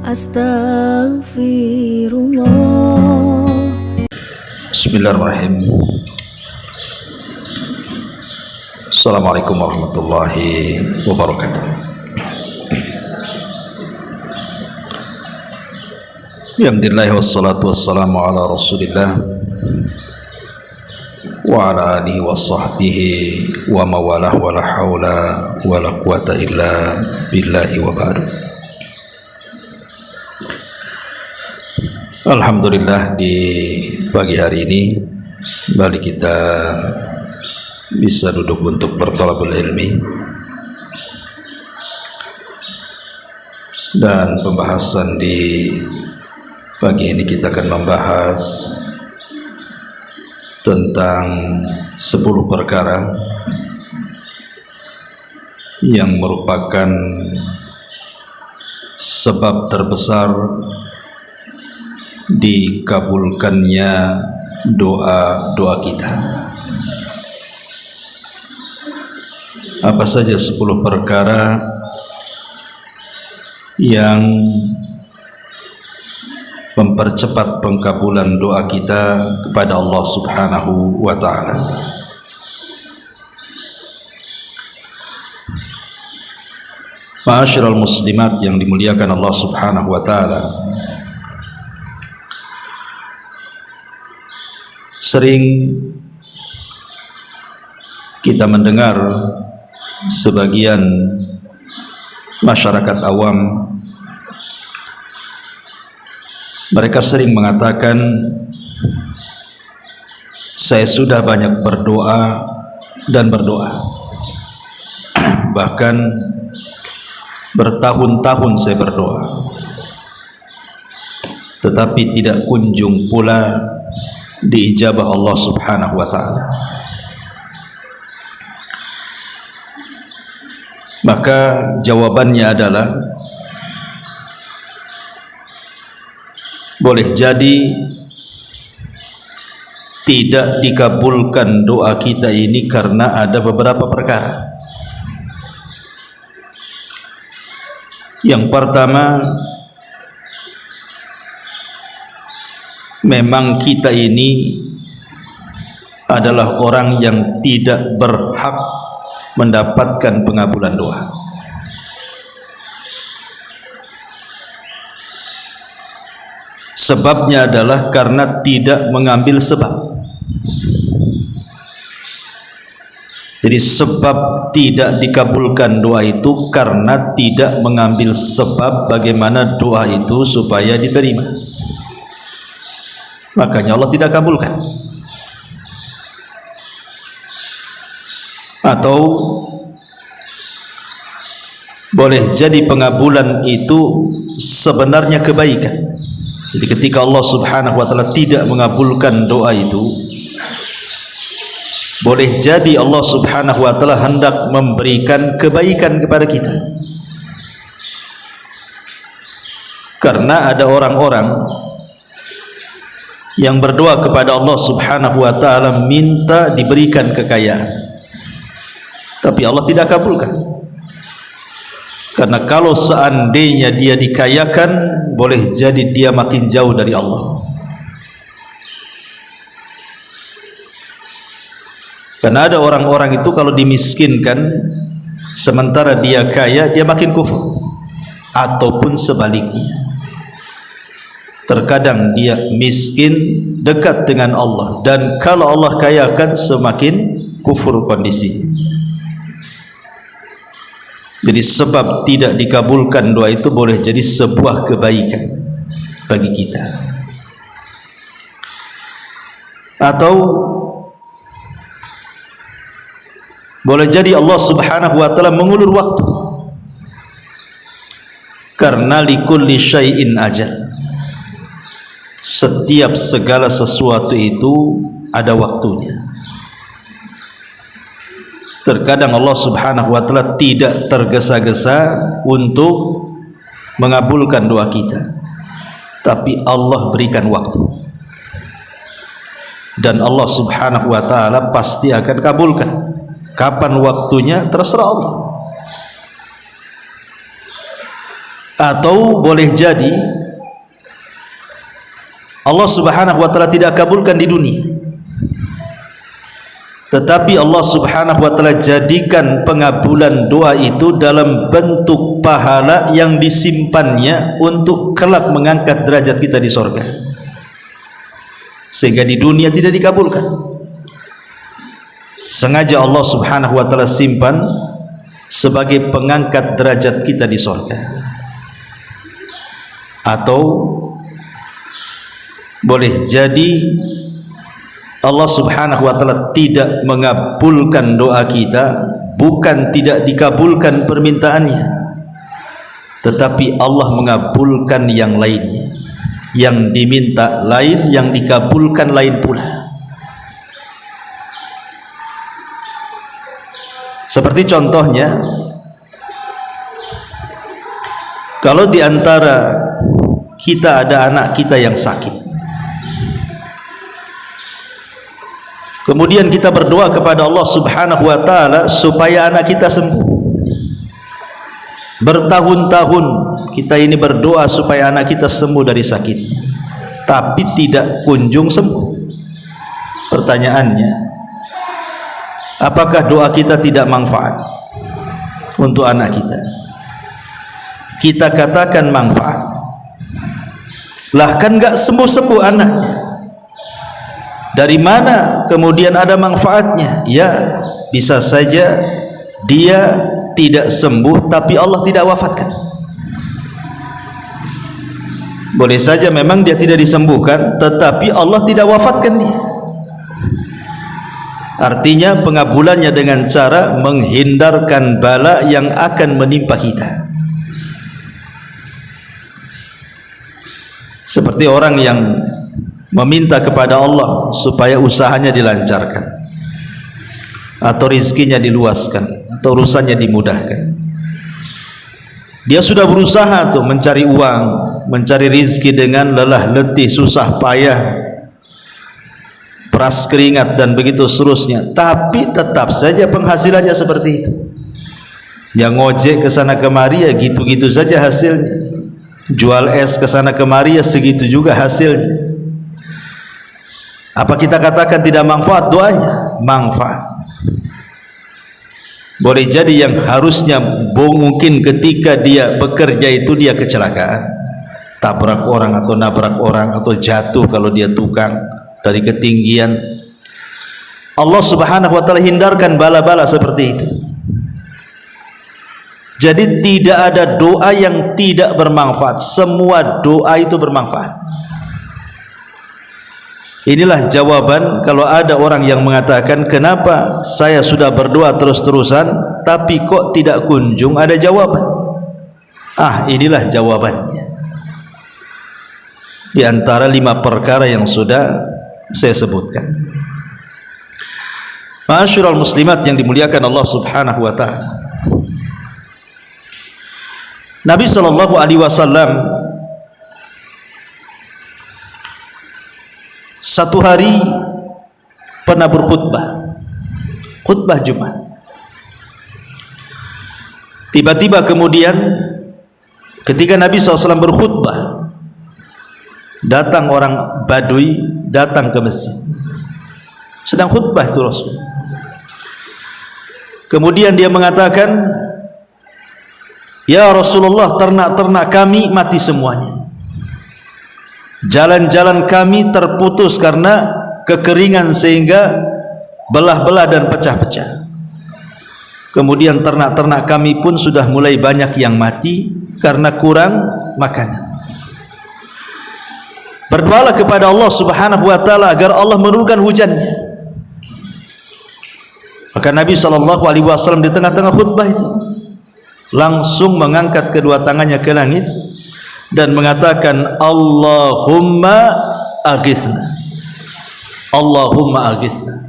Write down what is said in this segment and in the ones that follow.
Astaghfirullah. Bismillahirrahmanirrahim. Assalamualaikum warahmatullahi wabarakatuh. Alhamdulillah wassalatu wassalamu ala rasulillah wa ala alihi wa sahbihi wa mawalah wa la hawla wa la quwata illa billahi wa ba'du. Alhamdulillah, di pagi hari ini kembali kita bisa duduk untuk berthalabul ilmi, dan pembahasan di pagi ini kita akan membahas tentang 10 perkara yang merupakan sebab terbesar dikabulkannya doa-doa kita. Apa saja 10 perkara yang mempercepat pengkabulan doa kita kepada Allah Subhanahu wa ta'ala? Ma'asyiral muslimat yang dimuliakan Allah Subhanahu wa ta'ala, sering kita mendengar sebagian masyarakat awam, mereka sering mengatakan, saya sudah banyak berdoa dan berdoa, bahkan bertahun-tahun saya berdoa, tetapi tidak kunjung pula diijabah Allah Subhanahu wa ta'ala. Maka jawabannya adalah, boleh jadi tidak dikabulkan doa kita ini karena ada beberapa perkara. Yang pertama, memang kita ini adalah orang yang tidak berhak mendapatkan pengabulan doa. Sebabnya adalah karena tidak mengambil sebab. Jadi sebab tidak dikabulkan doa itu karena tidak mengambil sebab bagaimana doa itu supaya diterima. Makanya Allah tidak kabulkan. Atau boleh jadi pengabulan itu sebenarnya kebaikan. Jadi ketika Allah Subhanahu wa ta'ala tidak mengabulkan doa itu, boleh jadi Allah Subhanahu wa ta'ala hendak memberikan kebaikan kepada kita. Karena ada orang-orang yang berdoa kepada Allah Subhanahu wa ta'ala minta diberikan kekayaan, tapi Allah tidak kabulkan. Karena kalau seandainya dia dikayakan, boleh jadi dia makin jauh dari Allah. Karena ada orang-orang itu kalau dimiskinkan sementara dia kaya, dia makin kufur. Ataupun sebaliknya, terkadang dia miskin dekat dengan Allah, dan kalau Allah kayakan semakin kufur kondisinya. Jadi sebab tidak dikabulkan doa itu boleh jadi sebuah kebaikan bagi kita. Atau boleh jadi Allah Subhanahu wa ta'ala mengulur waktu, karena likulli syai'in ajal. Setiap segala sesuatu itu ada waktunya. Terkadang Allah Subhanahu wa ta'ala tidak tergesa-gesa untuk mengabulkan doa kita, tapi Allah berikan waktu, dan Allah Subhanahu wa ta'ala pasti akan kabulkan. Kapan waktunya terserah Allah. Atau boleh jadi Allah Subhanahu wa taala tidak kabulkan di dunia, tetapi Allah Subhanahu wa taala jadikan pengabulan doa itu dalam bentuk pahala yang disimpannya untuk kelak mengangkat derajat kita di surga, sehingga di dunia tidak dikabulkan. Sengaja Allah Subhanahu wa taala simpan sebagai pengangkat derajat kita di surga. Atau boleh jadi Allah Subhanahu wa taala tidak mengabulkan doa kita, bukan tidak dikabulkan permintaannya, tetapi Allah mengabulkan yang lainnya. Yang diminta lain, yang dikabulkan lain pula. Seperti contohnya, kalau di antara kita ada anak kita yang sakit, kemudian kita berdoa kepada Allah Subhanahu wa taala supaya anak kita sembuh. Bertahun-tahun kita ini berdoa supaya anak kita sembuh dari sakitnya, tapi tidak kunjung sembuh. Pertanyaannya, apakah doa kita tidak manfaat untuk anak kita? Kita katakan manfaat. Lah kan enggak sembuh-sembuh anaknya. Dari mana kemudian ada manfaatnya? Ya, bisa saja dia tidak sembuh tapi Allah tidak wafatkan. Boleh saja memang dia tidak disembuhkan tetapi Allah tidak wafatkan dia. Artinya pengabulannya dengan cara menghindarkan bala yang akan menimpa kita. Seperti orang yang meminta kepada Allah supaya usahanya dilancarkan, atau rizkinya diluaskan, atau urusannya dimudahkan. Dia sudah berusaha tuh mencari uang, mencari rizki dengan lelah letih, susah payah, peras keringat dan begitu seterusnya, tapi tetap saja penghasilannya seperti itu. Yang ngojek ke sana kemari ya gitu-gitu saja hasilnya. Jual es ke sana kemari ya segitu juga hasilnya. Apa kita katakan tidak manfaat doanya? Manfaat. Boleh jadi yang harusnya mungkin ketika dia bekerja itu dia kecelakaan, tabrak orang atau nabrak orang atau jatuh kalau dia tukang dari ketinggian. Allah Subhanahu wa taala hindarkan bala-bala seperti itu. Jadi tidak ada doa yang tidak bermanfaat, semua doa itu bermanfaat. Inilah jawaban kalau ada orang yang mengatakan, kenapa saya sudah berdoa terus-terusan tapi kok tidak kunjung ada jawaban. Inilah jawabannya. Di antara 5 perkara yang sudah saya sebutkan. Ma'asyiral muslimat yang dimuliakan Allah Subhanahu wa taala. Nabi sallallahu alaihi wasallam satu hari pernah berkhutbah, khutbah Jumat. Tiba-tiba kemudian ketika Nabi SAW berkhutbah, datang orang Badui, datang ke masjid, sedang khutbah itu Rasul. Kemudian dia mengatakan, ya Rasulullah, ternak-ternak kami mati semuanya, jalan-jalan kami terputus karena kekeringan sehingga belah-belah dan pecah-pecah. Kemudian ternak-ternak kami pun sudah mulai banyak yang mati karena kurang makanan. Berdoalah kepada Allah Subhanahu wa taala agar Allah menurunkan hujannya. Maka Nabi SAW di tengah-tengah khutbah itu langsung mengangkat kedua tangannya ke langit dan mengatakan, Allahumma aghithna, Allahumma aghithna.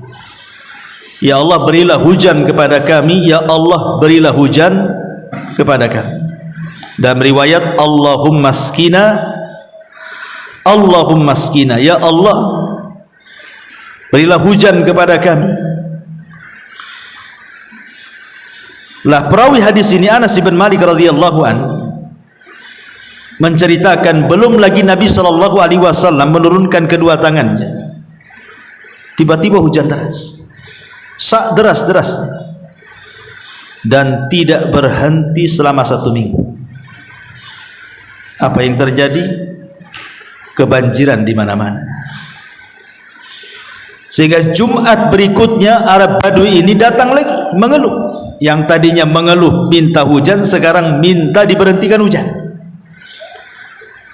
Ya Allah, berilah hujan kepada kami, ya Allah, berilah hujan kepada kami. Dan riwayat Allahumma skina, Allahumma skina, ya Allah, berilah hujan kepada kami. Lah perawi hadis ini Anas bin Malik radhiyallahu an, menceritakan belum lagi Nabi SAW menurunkan kedua tangannya, tiba-tiba hujan deras, sak deras-deras, dan tidak berhenti selama 1 minggu. Apa yang terjadi? Kebanjiran di mana-mana. Sehingga Jumat berikutnya Arab Badui ini datang lagi mengeluh. Yang tadinya mengeluh minta hujan, sekarang minta diberhentikan hujan.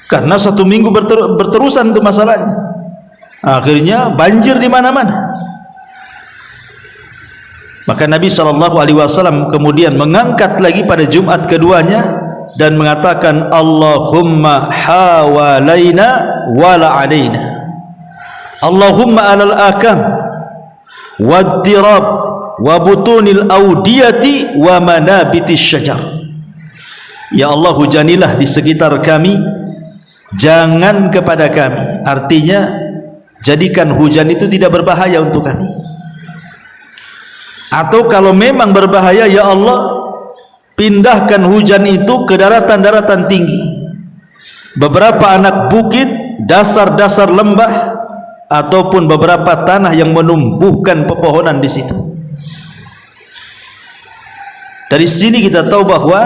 Karena 1 minggu berterusan itu masalahnya. Akhirnya banjir di mana-mana. Maka Nabi SAW kemudian mengangkat lagi pada Jumat keduanya dan mengatakan, Allahumma hawalaina wala alaina, Allahumma alal akam waddirab wa butunil audiyati wa manabitis syajar. Ya Allah, hujanilah di sekitar kami, jangan kepada kami. Artinya jadikan hujan itu tidak berbahaya untuk kami, atau kalau memang berbahaya, ya Allah, pindahkan hujan itu ke daratan-daratan tinggi, beberapa anak bukit, dasar-dasar lembah, ataupun beberapa tanah yang menumbuhkan pepohonan di situ. Dari sini kita tahu bahwa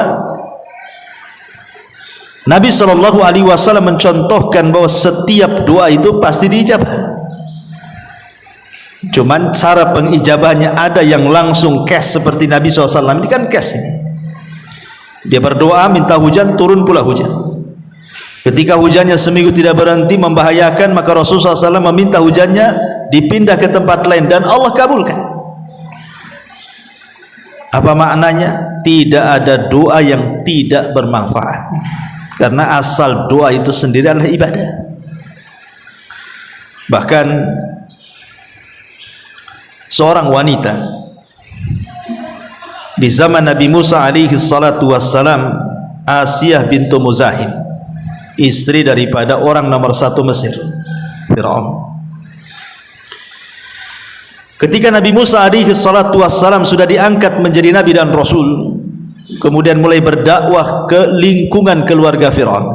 Nabi SAW mencontohkan bahwa setiap doa itu pasti diijabah. Cuman cara pengijabahnya ada yang langsung cash seperti Nabi SAW. Ini kan cash ini. Dia berdoa minta hujan, turun pula hujan. Ketika hujannya seminggu tidak berhenti membahayakan, maka Rasulullah SAW meminta hujannya dipindah ke tempat lain dan Allah kabulkan. Apa maknanya? Tidak ada doa yang tidak bermanfaat, karena asal doa itu sendiri adalah ibadah. Bahkan seorang wanita di zaman Nabi Musa alaihi salatu wassalam, Asiyah bintu Muzahim, istri daripada orang nomor 1 Mesir, Fir'aun. Ketika Nabi Musa alaihi salatu wassalam sudah diangkat menjadi nabi dan rasul, kemudian mulai berdakwah ke lingkungan keluarga Fir'aun,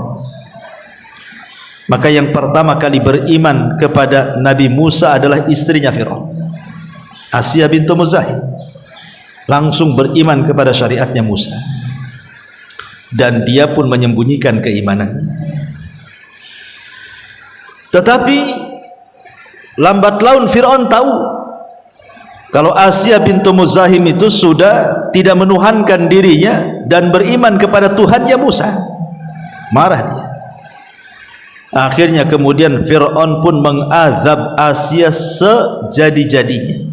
maka yang pertama kali beriman kepada Nabi Musa adalah istrinya Fir'aun, Asiyah bintu Muzahim. Langsung beriman kepada syariatnya Musa, dan dia pun menyembunyikan keimanannya. Tetapi lambat laun Fir'aun tahu kalau Asiyah bintu Muzahim itu sudah tidak menuhankan dirinya dan beriman kepada Tuhannya Musa. Marah dia. Akhirnya kemudian Fir'aun pun mengazab Asiyah sejadi-jadinya,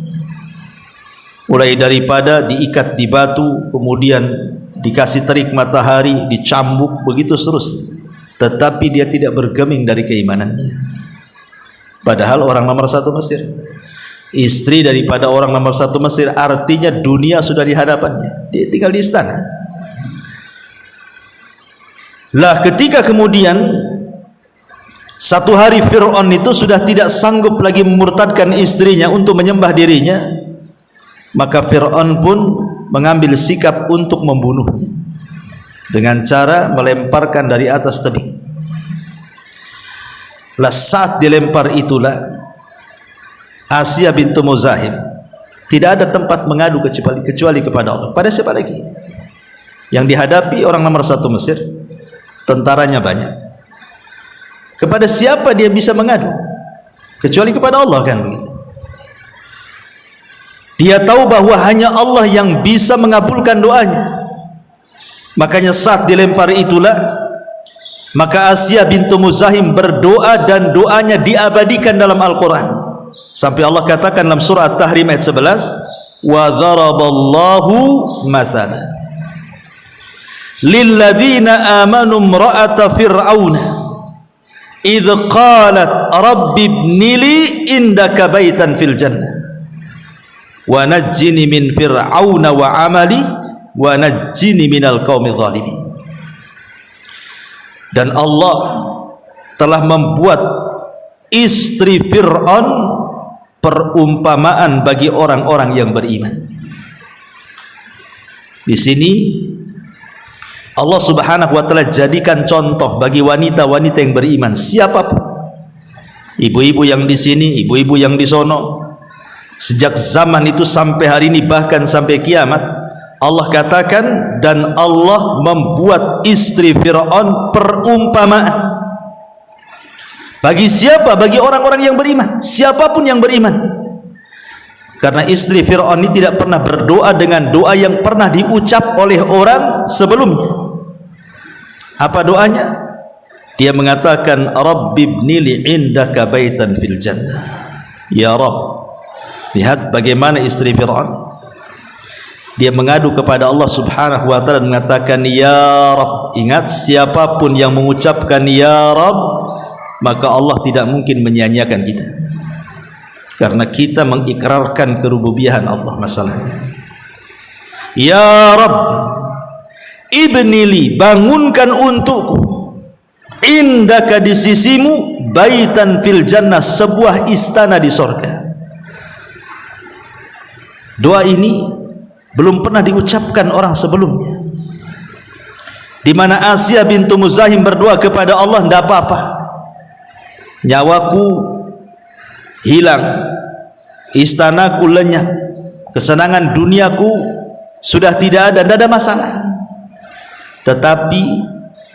mulai daripada diikat di batu, kemudian dikasih terik matahari, dicambuk, begitu seterusnya. Tetapi dia tidak bergeming dari keimanannya. Padahal orang nomor 1 Mesir, istri daripada orang nomor 1 Mesir, artinya dunia sudah di hadapannya, dia tinggal di istana. Lah ketika kemudian satu hari Fir'aun itu sudah tidak sanggup lagi memurtadkan istrinya untuk menyembah dirinya, maka Fir'aun pun mengambil sikap untuk membunuhnya dengan cara melemparkan dari atas tebing. Lah saat dilempar itulah Asiyah bintu Muzahim tidak ada tempat mengadu kecuali kepada Allah. Pada siapa lagi? Yang dihadapi orang nomor 1 Mesir, tentaranya banyak. Kepada siapa dia bisa mengadu kecuali kepada Allah, kan begitu? Dia tahu bahwa hanya Allah yang bisa mengabulkan doanya. Makanya saat dilempar itulah, maka Asiyah bintu Muzahim berdoa dan doanya diabadikan dalam Al-Quran. Sampai Allah katakan dalam surah At-Tahrim ayat 11, wa dharaballahu mathala lilladzina amanu imra'ata fir'auna idh qalat rabbi ibnili indaka baitan fil jannah wa najjini min fir'auna wa amali wa najjini minal qaumidh dhalimin. Dan Allah telah membuat istri Fir'aun perumpamaan bagi orang-orang yang beriman. Di sini Allah Subhanahu wa taala jadikan contoh bagi wanita-wanita yang beriman, siapapun, ibu-ibu yang di sini, ibu-ibu yang di sono, sejak zaman itu sampai hari ini, bahkan sampai kiamat. Allah katakan, dan Allah membuat istri Fir'aun perumpamaan. Bagi siapa? Bagi orang-orang yang beriman, siapapun yang beriman. Karena istri Fir'aun ini tidak pernah berdoa dengan doa yang pernah diucap oleh orang sebelumnya. Apa doanya? Dia mengatakan, Rabbibnili indaka baitan fil jannah. Ya Rabb. Lihat bagaimana istri Fir'aun. Dia mengadu kepada Allah Subhanahu wa taala dan mengatakan, Ya Rabb. Ingat, siapapun yang mengucapkan Ya Rabb, maka Allah tidak mungkin menyia-nyiakan kita, karena kita mengikrarkan kerububiahan Allah. Masalahnya, Ya Rabb, ibnili, bangunkan untukku, indaka, di sisimu, baitan fil jannah, sebuah istana di sorga. Doa ini belum pernah diucapkan orang sebelumnya. Di mana Asiyah bintu Muzahim berdoa kepada Allah, tidak apa-apa, nyawaku hilang, istanaku lenyap, kesenangan duniaku sudah tidak ada masalah, tetapi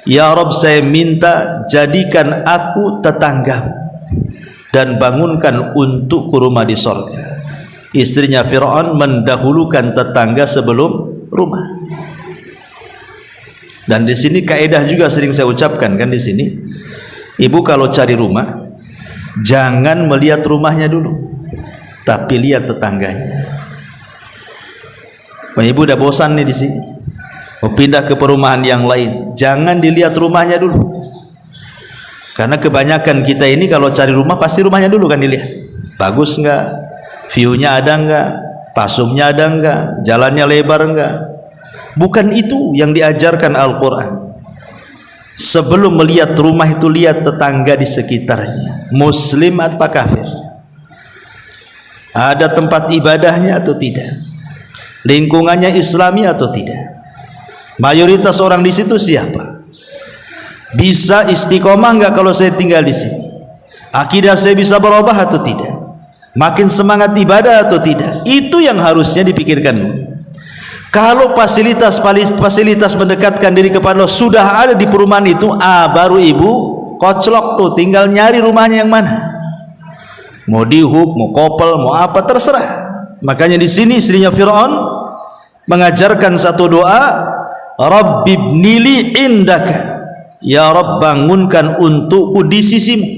Ya Rabb, saya minta jadikan aku tetanggamu dan bangunkan untukku rumah di sorga. Istrinya Fir'aun mendahulukan tetangga sebelum rumah. Dan di sini kaidah juga sering saya ucapkan kan di sini, ibu kalau cari rumah jangan melihat rumahnya dulu, tapi lihat tetangganya. Ibu udah bosan nih di sini, mau pindah ke perumahan yang lain, jangan dilihat rumahnya dulu. Karena kebanyakan kita ini kalau cari rumah pasti rumahnya dulu kan dilihat. Bagus enggak? View-nya ada enggak? Pasumnya ada enggak? Jalannya lebar enggak? Bukan itu yang diajarkan Al-Quran. Sebelum melihat rumah itu, lihat tetangga di sekitarnya, muslim atau kafir, ada tempat ibadahnya atau tidak, lingkungannya islami atau tidak, mayoritas orang di situ siapa, bisa istiqomah enggak kalau saya tinggal di sini, akidah saya bisa berubah atau tidak, makin semangat ibadah atau tidak. Itu yang harusnya dipikirkan dulu. Kalau fasilitas mendekatkan diri kepada Allah sudah ada di perumahan itu, baru ibu koclok tuh, tinggal nyari rumahnya yang mana, mau dihuk, mau kopel, mau apa, terserah. Makanya di sini istrinya Fir'aun mengajarkan satu doa, Rabbibnili indaka, Ya Rabb, bangunkan untukku di sisimu.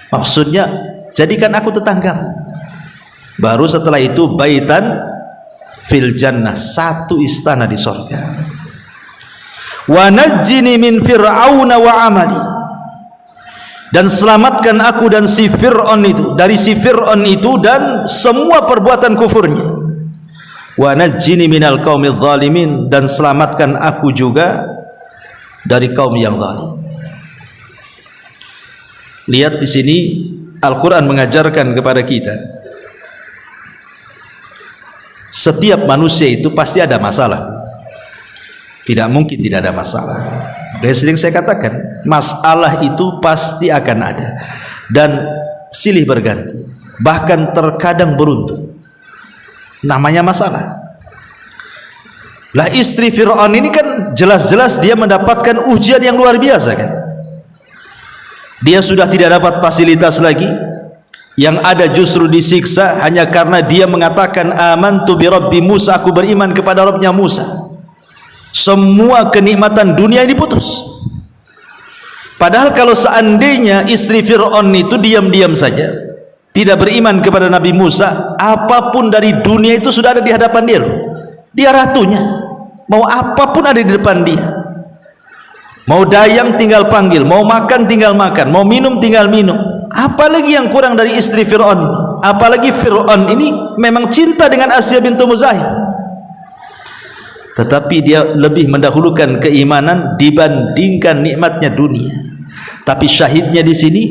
Maksudnya jadikan aku tetanggamu. Baru setelah itu baitan fil jannah, satu istana di sorga. Wa najjini min fir'auna wa amali, dan selamatkan aku dan si Fir'aun itu, dari si Fir'aun itu dan semua perbuatan kufurnya. Wa najjini minal qaumidz zalimin, dan selamatkan aku juga dari kaum yang zalim. Lihat di sini Al-Quran mengajarkan kepada kita, setiap manusia itu pasti ada masalah, tidak mungkin tidak ada masalah. Sering saya katakan, masalah itu pasti akan ada dan silih berganti, bahkan terkadang beruntun. Namanya masalah. Lah istri Fir'aun ini kan jelas-jelas dia mendapatkan ujian yang luar biasa kan. Dia sudah tidak dapat fasilitas lagi, yang ada justru disiksa hanya karena dia mengatakan amantu bi rabbi Musa, aku beriman kepada Rabbnya Musa. Semua kenikmatan dunia ini putus. Padahal kalau seandainya istri Fir'aun itu diam-diam saja, tidak beriman kepada Nabi Musa, apapun dari dunia itu sudah ada di hadapan dia loh. Dia ratunya, mau apapun ada di depan dia. Mau dayang tinggal panggil, mau makan tinggal makan, mau minum tinggal minum. Apalagi yang kurang dari istri Fir'aun ini? Apalagi Fir'aun ini memang cinta dengan Asiyah bintu Muzahim, tetapi dia lebih mendahulukan keimanan dibandingkan nikmatnya dunia. Tapi syahidnya di sini,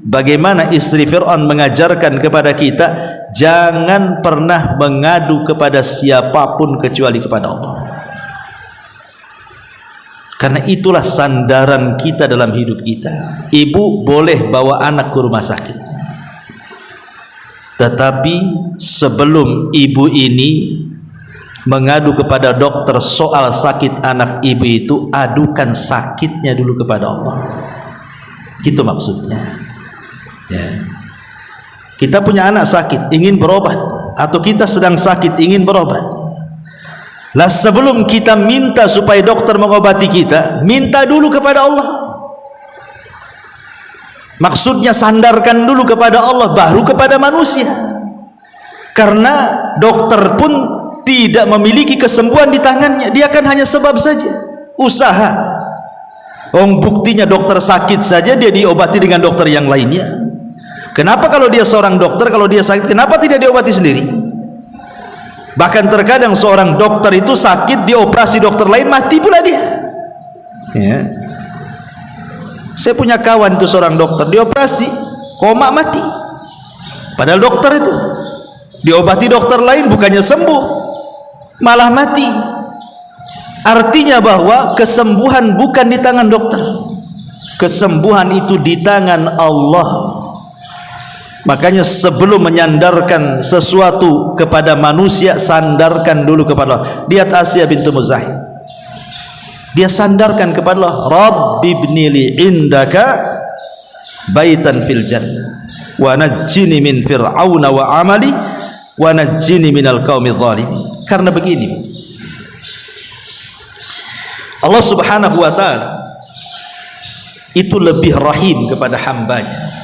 bagaimana istri Fir'aun mengajarkan kepada kita, jangan pernah mengadu kepada siapapun kecuali kepada Allah. Karena itulah sandaran kita dalam hidup kita. Ibu boleh bawa anak ke rumah sakit, tetapi sebelum ibu ini mengadu kepada dokter soal sakit anak ibu itu, adukan sakitnya dulu kepada Allah. Itu maksudnya ya. Kita punya anak sakit ingin berobat, atau kita sedang sakit ingin berobat, lah sebelum kita minta supaya dokter mengobati kita, minta dulu kepada Allah. Maksudnya sandarkan dulu kepada Allah, baru kepada manusia. Karena dokter pun tidak memiliki kesembuhan di tangannya, dia kan hanya sebab saja, usaha. Buktinya dokter sakit saja dia diobati dengan dokter yang lainnya. Kenapa kalau dia seorang dokter, kalau dia sakit, kenapa tidak diobati sendiri? Bahkan terkadang seorang dokter itu sakit, dioperasi dokter lain, mati pula dia ya. Saya punya kawan itu seorang dokter, dioperasi koma, mati. Padahal dokter itu diobati dokter lain, bukannya sembuh, malah mati. Artinya bahwa kesembuhan bukan di tangan dokter, kesembuhan itu di tangan Allah. Makanya sebelum menyandarkan sesuatu kepada manusia, sandarkan dulu kepada Allah. Lihat Asiyah bintu Muzahim, dia sandarkan kepada Allah, Rabbi ibnili indaka baitan fil jannah wa najjini min fir'auna wa amali wa najjini minal qaumidz zalimin. Karena begini, Allah subhanahu wa ta'ala itu lebih rahim kepada hambanya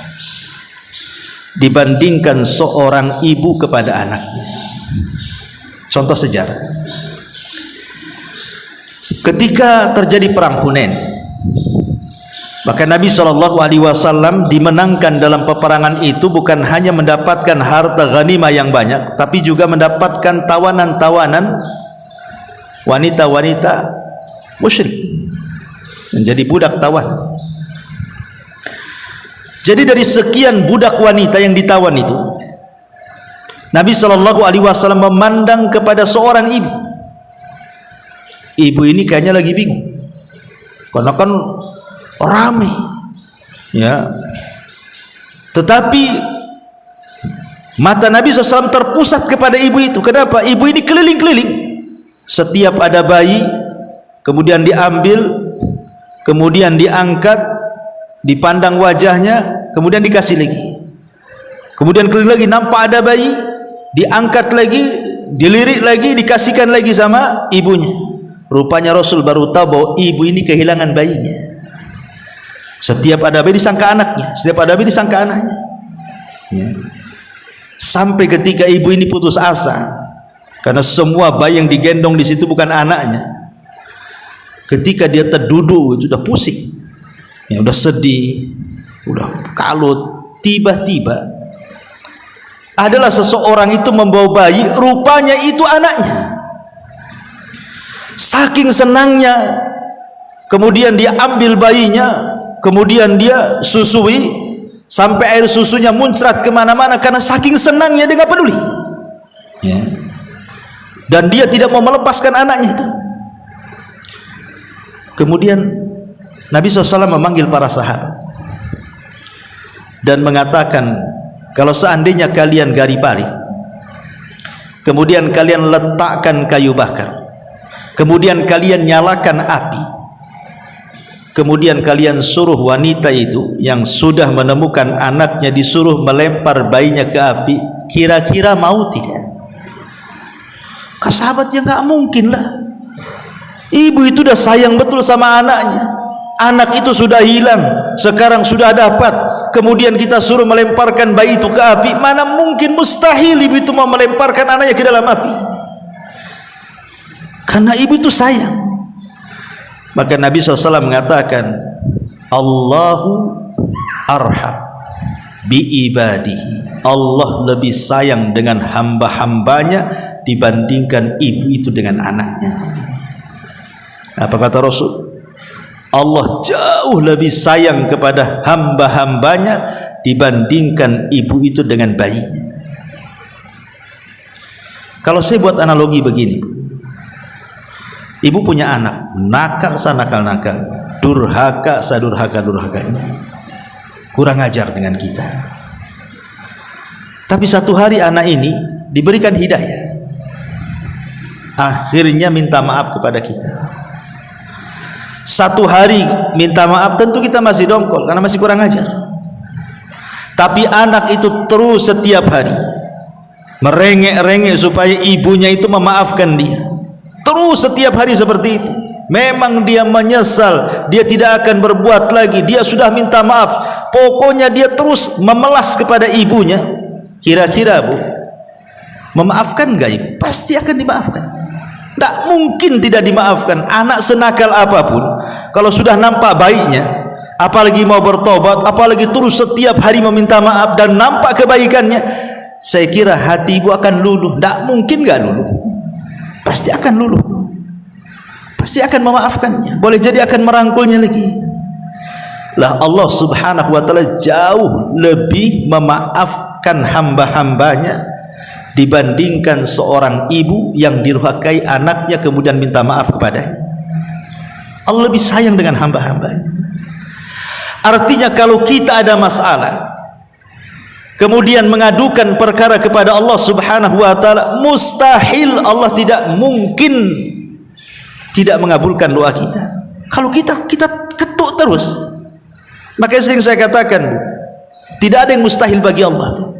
dibandingkan seorang ibu kepada anaknya. Contoh sejarah, ketika terjadi perang Hunain, maka Nabi SAW dimenangkan dalam peperangan itu bukan hanya mendapatkan harta ghanimah yang banyak, tapi juga mendapatkan tawanan-tawanan wanita-wanita musyrik, menjadi budak tawanan. Jadi dari sekian budak wanita yang ditawan itu, Nabi SAW memandang kepada seorang ibu. Ibu ini kayaknya lagi bingung, karena kan ramai ya. Tetapi mata Nabi SAW terpusat kepada ibu itu. Kenapa? Ibu ini keliling-keliling, setiap ada bayi kemudian diambil, kemudian diangkat, dipandang wajahnya, kemudian dikasih lagi, kemudian keliling lagi, nampak ada bayi, diangkat lagi, dilirik lagi, dikasihkan lagi sama ibunya. Rupanya Rasul baru tahu bahwa ibu ini kehilangan bayinya. Setiap ada bayi disangka anaknya, setiap ada bayi disangka anaknya ya. Sampai ketika ibu ini putus asa, karena semua bayi yang digendong di situ bukan anaknya. Ketika dia terduduk, itu sudah pusing ya, udah sedih, udah kalut. Tiba-tiba adalah seseorang itu membawa bayi, rupanya itu anaknya. Saking senangnya, kemudian dia ambil bayinya, kemudian dia susui sampai air susunya muncrat kemana-mana, karena saking senangnya dia nggak peduli ya. Dan dia tidak mau melepaskan anaknya itu. Kemudian Nabi SAW memanggil para sahabat dan mengatakan, kalau seandainya kalian gari parit, kemudian kalian letakkan kayu bakar, kemudian kalian nyalakan api, kemudian kalian suruh wanita itu yang sudah menemukan anaknya, disuruh melempar bayinya ke api, kira-kira mau tidak? Kata sahabatnya, nggak mungkin lah. Ibu itu udah sayang betul sama anaknya, anak itu sudah hilang, sekarang sudah dapat, kemudian kita suruh melemparkan bayi itu ke api. Mana mungkin, mustahil ibu itu mau melemparkan anaknya ke dalam api, karena ibu itu sayang. Maka Nabi SAW mengatakan, Allahu arham bi ibadihi, Allah lebih sayang dengan hamba-hambanya dibandingkan ibu itu dengan anaknya. Apa kata Rasul? Allah jauh lebih sayang kepada hamba-hambanya dibandingkan ibu itu dengan bayinya. Kalau saya buat analogi begini, Ibu punya anak, nakal sanakal-nakal, durhaka sadurhaka-durhakanya, kurang ajar dengan kita. Tapi satu hari anak ini diberikan hidayah, akhirnya minta maaf kepada kita. Satu hari minta maaf, tentu kita masih dongkol karena masih kurang ajar. Tapi anak itu terus setiap hari merengek-rengek supaya ibunya itu memaafkan dia. Terus setiap hari seperti itu. Memang dia menyesal, dia tidak akan berbuat lagi, dia sudah minta maaf. Pokoknya dia terus memelas kepada ibunya. Kira-kira Bu, memaafkan gak ibu? Pasti akan dimaafkan. Tak mungkin tidak dimaafkan. Anak senakal apapun, kalau sudah nampak baiknya, apalagi mau bertobat, apalagi terus setiap hari meminta maaf dan nampak kebaikannya, saya kira hati ibu akan luluh. Tak mungkin gak luluh, pasti akan luluh, pasti akan memaafkannya, boleh jadi akan merangkulnya lagi. Lah Allah subhanahu wa ta'ala jauh lebih memaafkan hamba-hambanya dibandingkan seorang ibu yang dirhakai anaknya kemudian minta maaf kepadanya. Allah lebih sayang dengan hamba-hambanya. Artinya kalau kita ada masalah kemudian mengadukan perkara kepada Allah subhanahu wa ta'ala, mustahil, Allah tidak mungkin tidak mengabulkan doa kita. Kalau kita ketuk terus. Makanya sering saya katakan, tidak ada yang mustahil bagi Allah.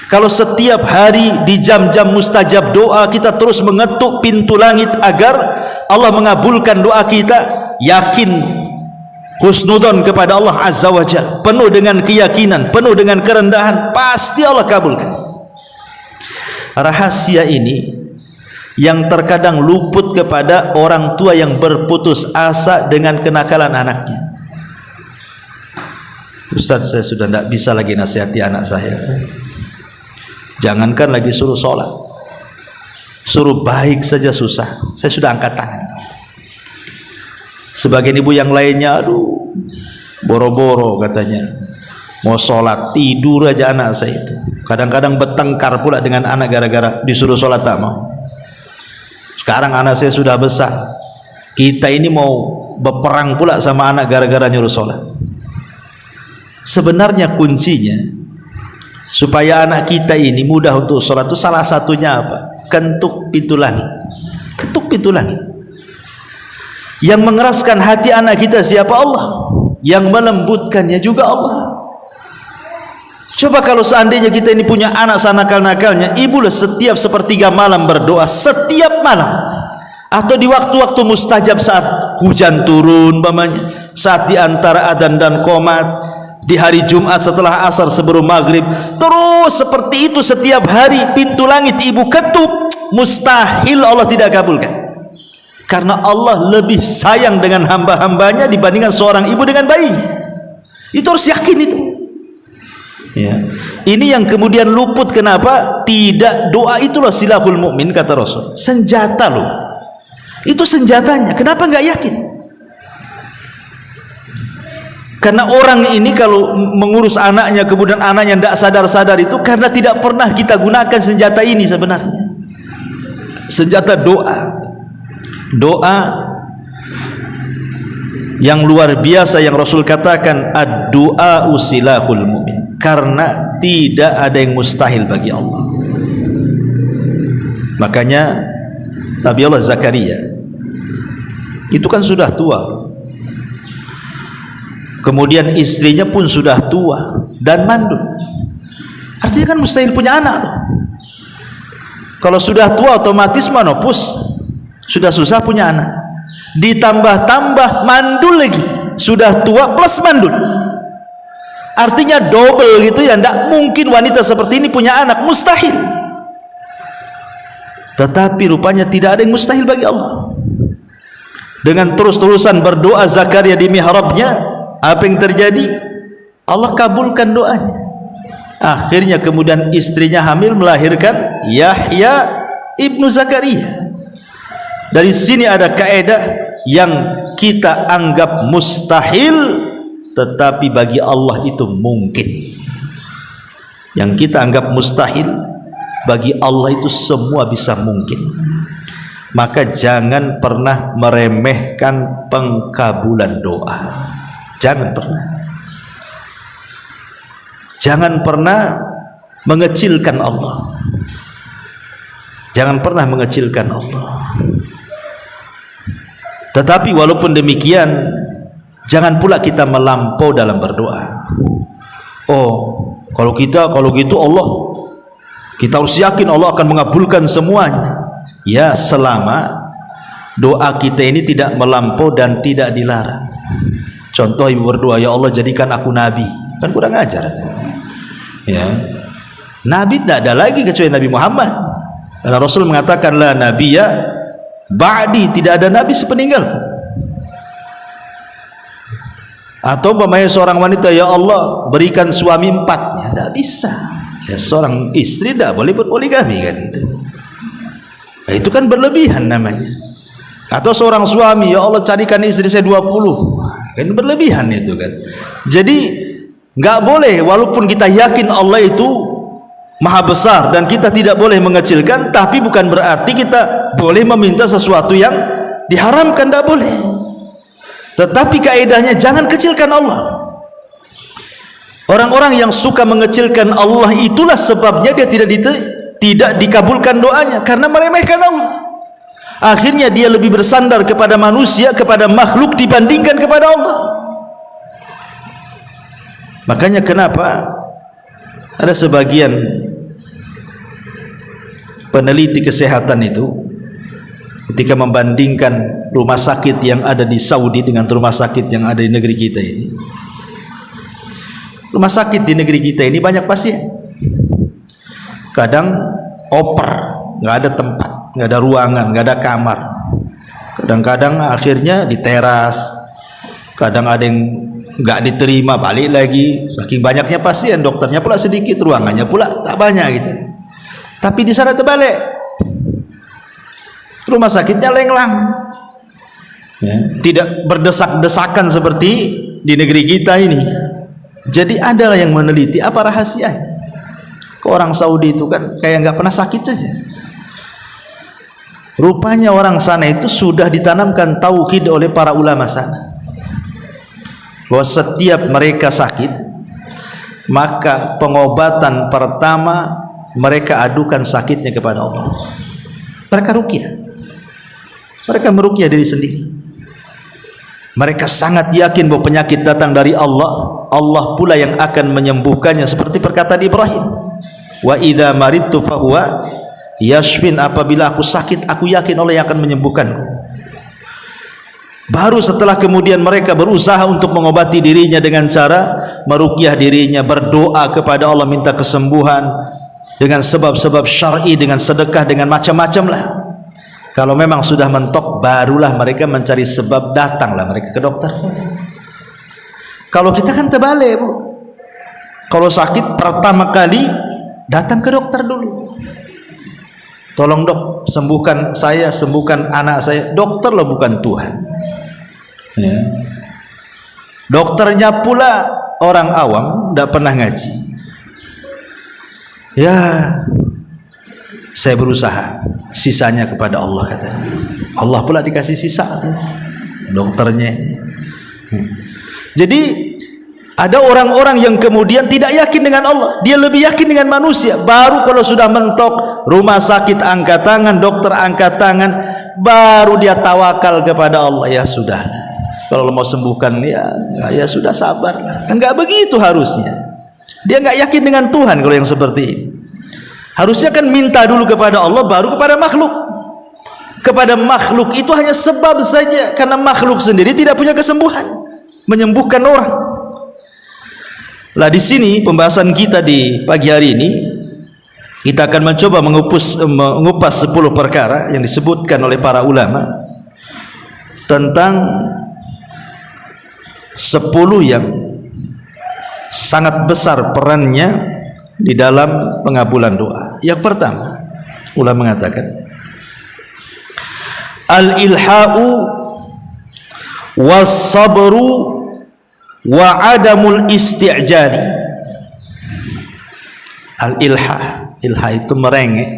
Kalau setiap hari di jam-jam mustajab doa kita terus mengetuk pintu langit agar Allah mengabulkan doa kita, yakin, husnudzon kepada Allah azza wa jalla, penuh dengan keyakinan, penuh dengan kerendahan, pasti Allah kabulkan. Rahasia ini yang terkadang luput kepada orang tua yang berputus asa dengan kenakalan anaknya. Ustaz, saya sudah tidak bisa lagi nasihati anak saya. Jangankan lagi suruh sholat, suruh baik saja susah. Saya sudah angkat tangan. Sebagian ibu yang lainnya, aduh, boro-boro katanya mau sholat, tidur aja anak saya itu. Kadang-kadang bertengkar pula dengan anak gara-gara disuruh sholat tak mau. Sekarang anak saya sudah besar, kita ini mau berperang pula sama anak gara-gara nyuruh sholat. Sebenarnya kuncinya supaya anak kita ini mudah untuk sholat itu salah satunya apa? Ketuk pintu langit. Ketuk pintu langit. Yang mengeraskan hati anak kita siapa? Allah. Yang melembutkannya juga Allah. Coba kalau seandainya kita ini punya anak sanakal-nakalnya, ibulah setiap sepertiga malam berdoa, setiap malam, atau di waktu-waktu mustajab saat hujan turun, umpamanya, saat di antara adzan dan qomat, di hari Jumat setelah asar sebelum maghrib, terus seperti itu setiap hari pintu langit ibu ketuk, mustahil Allah tidak kabulkan. Karena Allah lebih sayang dengan hamba-hambanya dibandingkan seorang ibu dengan bayinya. Itu harus yakin itu. Ya. Ini yang kemudian luput. Kenapa? Tidak, doa itulah silahul mukmin kata Rasul. Senjata loh. Itu senjatanya. Kenapa nggak yakin? Karena orang ini kalau mengurus anaknya kemudian anaknya tidak sadar-sadar itu karena tidak pernah kita gunakan senjata ini sebenarnya. Senjata doa. Doa yang luar biasa yang Rasul katakan, ad-du'a usilahul mu'min, karena tidak ada yang mustahil bagi Allah. Makanya Nabi Allah Zakaria itu kan sudah tua, kemudian istrinya pun sudah tua dan mandul. Artinya kan mustahil punya anak tuh. Kalau sudah tua otomatis menopause, sudah susah punya anak. Ditambah-tambah mandul lagi, sudah tua plus mandul. Artinya double gitu ya. Tidak mungkin wanita seperti ini punya anak, mustahil. Tetapi rupanya tidak ada yang mustahil bagi Allah. Dengan terus-terusan berdoa Zakaria di mihrabnya, apa yang terjadi? Allah kabulkan doanya. Akhirnya kemudian istrinya hamil melahirkan Yahya ibnu Zakaria. Dari sini ada kaidah yang kita anggap mustahil, tetapi bagi Allah itu mungkin. Yang kita anggap mustahil, bagi Allah itu semua bisa mungkin. maka jangan pernah meremehkan pengkabulan doa. Jangan pernah. Jangan pernah mengecilkan Allah. Jangan pernah mengecilkan Allah. Tetapi walaupun demikian, jangan pula kita melampau dalam berdoa. Oh, kalau gitu Allah, kita harus yakin Allah akan mengabulkan semuanya. Ya, selama doa kita ini tidak melampau dan tidak dilarang. Contoh ibu berdoa, ya Allah jadikan aku nabi, kan kurang ajar. Ya, nabi tidak ada lagi kecuali Nabi Muhammad. Karena Rasul mengatakan la nabiyya ba'di, tidak ada nabi sepeninggal. Atau umpamanya seorang wanita, ya Allah berikan suami 4, ya tidak bisa. Ya, seorang istri tidak boleh berpoligami kan itu. Nah, itu kan berlebihan namanya. Atau seorang suami, ya Allah carikan istri saya 20, kan berlebihan itu kan. Jadi nggak boleh, walaupun kita yakin Allah itu maha besar dan kita tidak boleh mengecilkan, tapi bukan berarti kita boleh meminta sesuatu yang diharamkan, tidak boleh. Tetapi kaedahnya jangan kecilkan Allah. Orang-orang yang suka mengecilkan Allah, itulah sebabnya dia tidak dikabulkan doanya, karena meremehkan Allah. Akhirnya dia lebih bersandar kepada manusia, kepada makhluk dibandingkan kepada Allah. Makanya kenapa ada sebagian peneliti kesehatan itu ketika membandingkan rumah sakit yang ada di Saudi dengan rumah sakit yang ada di negeri kita ini, rumah sakit di negeri kita ini banyak pasien, kadang oper, nggak ada tempat, nggak ada ruangan, nggak ada kamar, kadang-kadang akhirnya di teras, kadang ada yang nggak diterima balik lagi, saking banyaknya pasien, dokternya pula sedikit, ruangannya pula tak banyak gitu. Tapi di sana terbalik, rumah sakitnya lenglang, ya, tidak berdesak-desakan seperti di negeri kita ini. Jadi adalah yang meneliti apa rahasianya. Ke orang Saudi itu kan kayak nggak pernah sakit saja. Rupanya orang sana itu sudah ditanamkan tauhid oleh para ulama sana, bahwa setiap mereka sakit, maka pengobatan pertama mereka adukan sakitnya kepada Allah. Mereka ruqyah, mereka meruqyah diri sendiri. Mereka sangat yakin bahwa penyakit datang dari Allah, Allah pula yang akan menyembuhkannya, seperti perkataan Ibrahim, wa idza maridtu fahuwa yashfin, apabila aku sakit aku yakin Allah yang akan menyembuhkanku. Baru setelah kemudian mereka berusaha untuk mengobati dirinya dengan cara meruqyah dirinya, berdoa kepada Allah minta kesembuhan dengan sebab-sebab syar'i, dengan sedekah, dengan macam-macam lah. Kalau memang sudah mentok, barulah mereka mencari sebab, datanglah mereka ke dokter. Kalau kita kan terbalik, Bu. Kalau sakit pertama kali datang ke dokter dulu. Tolong dok, sembuhkan saya, sembuhkan anak saya. Dokter loh, bukan Tuhan. Ya. Dokternya pula orang awam, tidak pernah ngaji. Ya, saya berusaha, sisanya kepada Allah katanya. Allah pula dikasih sisa tuh dokternya ini. Jadi ada orang-orang yang kemudian tidak yakin dengan Allah, dia lebih yakin dengan manusia. Baru kalau sudah mentok, rumah sakit angkat tangan, dokter angkat tangan, baru dia tawakal kepada Allah. Ya sudah, kalau mau sembuhkan ya sudah, sabar. Kan nggak begitu harusnya. Dia nggak yakin dengan Tuhan kalau yang seperti ini. Harusnya kan minta dulu kepada Allah, baru kepada makhluk. Kepada makhluk itu hanya sebab saja, karena makhluk sendiri tidak punya kesembuhan menyembuhkan orang. Lah di sini pembahasan kita di pagi hari ini, kita akan mencoba mengupas 10 perkara yang disebutkan oleh para ulama tentang 10 yang sangat besar perannya di dalam pengabulan doa. Yang pertama, ulama mengatakan al-ilha'u was-sabru wa adamul isti'jali. Al-ilha, ilha itu merengek,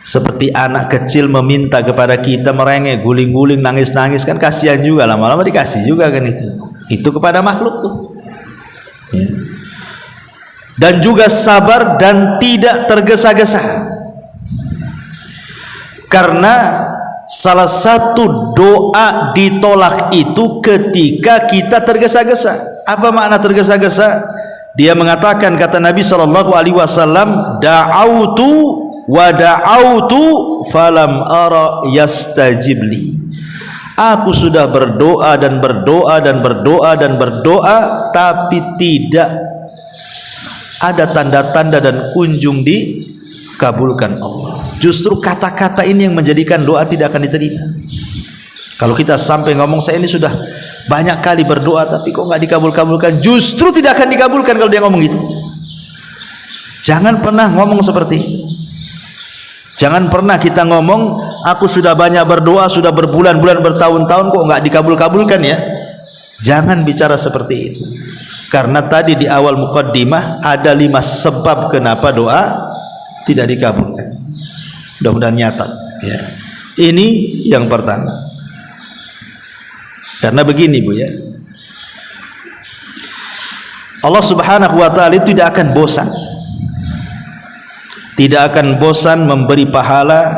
Seperti anak kecil meminta kepada kita, merengek, guling-guling, nangis-nangis, kan kasihan juga, lama-lama dikasih juga kan itu kepada makhluk tuh ya. Dan juga sabar dan tidak tergesa-gesa, karena salah satu doa ditolak itu ketika kita tergesa-gesa. Apa makna tergesa-gesa? Dia mengatakan, kata Nabi SAW, da'autu wa da'autu falam ara yastajibli. Aku sudah berdoa dan berdoa dan berdoa dan berdoa, tapi tidak ada tanda-tanda dan kunjung dikabulkan Allah. Justru kata-kata ini yang menjadikan doa tidak akan diterima. Kalau kita sampai ngomong, saya ini sudah banyak kali berdoa tapi kok nggak dikabul-kabulkan, justru tidak akan dikabulkan kalau dia ngomong gitu. Jangan pernah ngomong seperti itu. Jangan pernah kita ngomong, aku sudah banyak berdoa, sudah berbulan-bulan, bertahun-tahun kok nggak dikabul-kabulkan ya. Jangan bicara seperti itu. Karena tadi di awal muqaddimah ada 5 sebab kenapa doa tidak dikabulkan. Mudah-mudahan nyatat ya. Ini yang pertama. Karena begini Bu ya, Allah Subhanahu wa ta'ala tidak akan bosan, tidak akan bosan memberi pahala,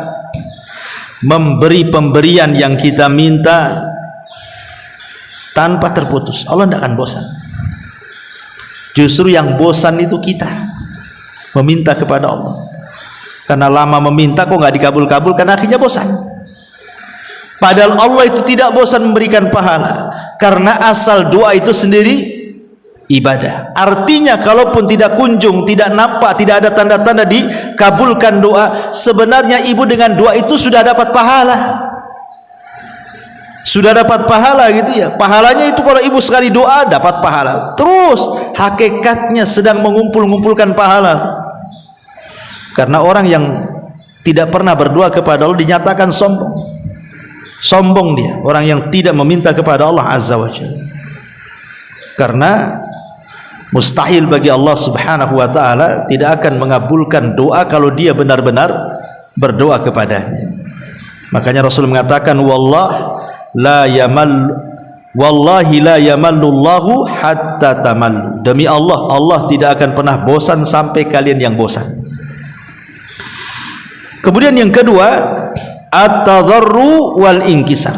memberi pemberian yang kita minta tanpa terputus. Allah tidak akan bosan. Justru yang bosan itu kita meminta kepada Allah, karena lama meminta kok nggak dikabul-kabulkan, akhirnya bosan. Padahal Allah itu tidak bosan memberikan pahala, karena asal doa itu sendiri ibadah. Artinya kalaupun tidak kunjung, tidak nampak, tidak ada tanda-tanda dikabulkan doa, sebenarnya ibu dengan doa itu sudah dapat pahala. Sudah dapat pahala gitu ya. Pahalanya itu kalau ibu sekali doa dapat pahala. Terus hakikatnya sedang mengumpulkan pahala. Karena orang yang tidak pernah berdoa kepada Allah dinyatakan sombong. Sombong dia, orang yang tidak meminta kepada Allah Azza wa Jalla. Karena mustahil bagi Allah Subhanahu wa ta'ala tidak akan mengabulkan doa kalau dia benar-benar berdoa kepadanya. Makanya Rasul mengatakan, wallahi la yamallullahu hatta tamallu. Demi Allah, Allah tidak akan pernah bosan sampai kalian yang bosan. Kemudian yang kedua, at-tadarru wal inkisar.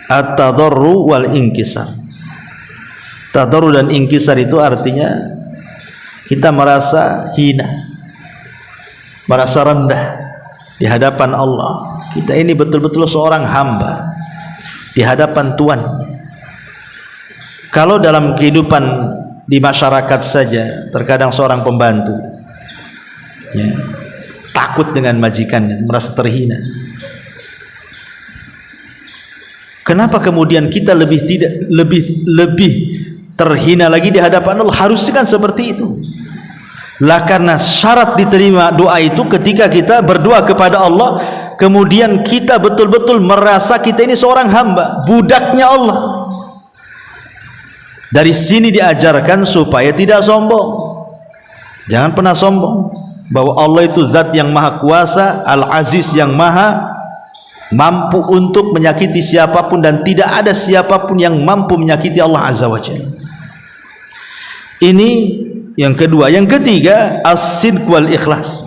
At-tadarru wal inkisar. Tadarru dan inkisar itu artinya kita merasa hina, merasa rendah di hadapan Allah. Kita ini betul-betul seorang hamba di hadapan Tuhan. Kalau dalam kehidupan di masyarakat saja, terkadang seorang pembantu ya, takut dengan majikannya, merasa terhina. Kenapa kemudian kita lebih terhina lagi di hadapan Allah? Harusnya kan seperti itu. Lah karena syarat diterima doa itu ketika kita berdoa kepada Allah, kemudian kita betul-betul merasa kita ini seorang hamba, budaknya Allah. Dari sini diajarkan supaya tidak sombong. Jangan pernah sombong bahwa Allah itu zat yang maha kuasa, Al-Aziz yang maha mampu untuk menyakiti siapapun, dan tidak ada siapapun yang mampu menyakiti Allah Azza wa Jalla. Ini yang kedua. Yang ketiga, as-sidq wal ikhlas.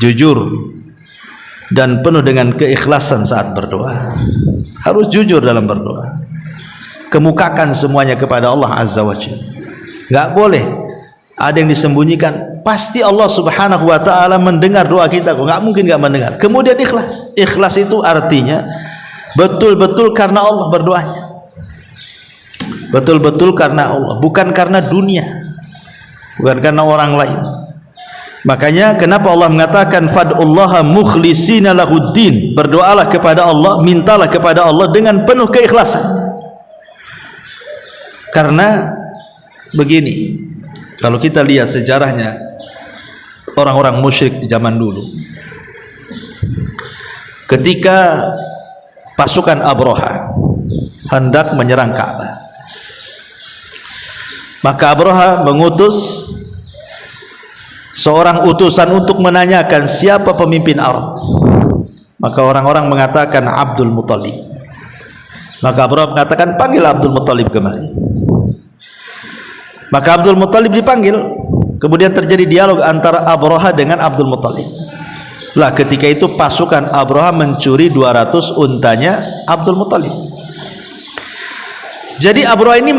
Jujur dan penuh dengan keikhlasan saat berdoa. Harus jujur dalam berdoa. Kemukakan semuanya kepada Allah Azza wa Jalla. Enggak boleh ada yang disembunyikan. Pasti Allah Subhanahu wa ta'ala mendengar doa kita kok, nggak mungkin nggak mendengar. Kemudian ikhlas. Ikhlas itu artinya betul-betul karena Allah berdoanya, betul-betul karena Allah, bukan karena dunia, bukan karena orang lain. Makanya kenapa Allah mengatakan fad'ullaha mukhlisina lahuddin, berdoalah kepada Allah, mintalah kepada Allah dengan penuh keikhlasan. Karena begini, kalau kita lihat sejarahnya orang-orang musyrik di zaman dulu, ketika pasukan Abraha hendak menyerang Ka'bah, maka Abraha mengutus seorang utusan untuk menanyakan siapa pemimpin Arab. Maka orang-orang mengatakan Abdul Muthalib. Maka Abraha mengatakan, panggil Abdul Muthalib kemari. Maka Abdul Muthalib dipanggil. Kemudian terjadi dialog antara Abraha dengan Abdul Muthalib. Lah ketika itu pasukan Abraha mencuri 200 untanya Abdul Muthalib. Jadi Abraha ini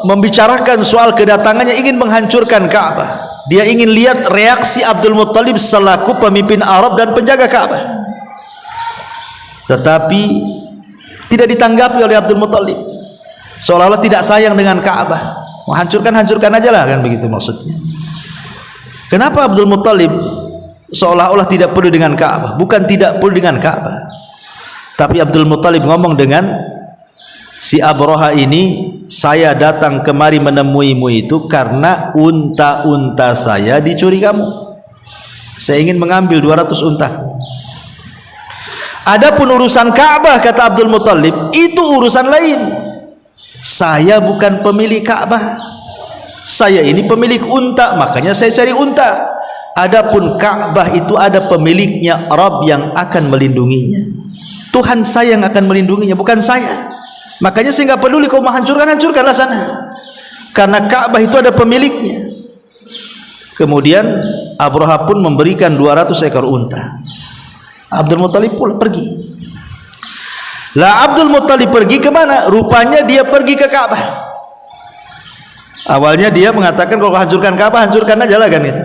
membicarakan soal kedatangannya, ingin menghancurkan Ka'bah. Dia ingin lihat reaksi Abdul Muthalib selaku pemimpin Arab dan penjaga Ka'bah. Tetapi tidak ditanggapi oleh Abdul Muthalib, seolah-olah tidak sayang dengan Ka'bah. Mau hancurkan aja lah, kan begitu maksudnya. Kenapa Abdul Muthalib seolah-olah tidak peduli dengan Ka'bah? Bukan tidak peduli dengan Ka'bah, tapi Abdul Muthalib ngomong dengan si Abraha ini, saya datang kemari menemuimu itu karena unta-unta saya dicuri kamu. Saya ingin mengambil 200 untaku. Adapun urusan Ka'bah, kata Abdul Muthalib, itu urusan lain. Saya bukan pemilik Ka'bah, saya ini pemilik unta, makanya saya cari unta. Adapun Ka'bah itu ada pemiliknya, Rabb yang akan melindunginya. Tuhan saya yang akan melindunginya, bukan saya. Makanya saya nggak peduli kau hancurkanlah sana, karena Ka'bah itu ada pemiliknya. Kemudian Abraha pun memberikan 200 ekor unta. Abdul Muthalib pula pergi. Lah Abdul Muthalib pergi ke mana? Rupanya dia pergi ke Ka'bah. Awalnya dia mengatakan kalau hancurkan Ka'bah, hancurkan aja lah, kan itu.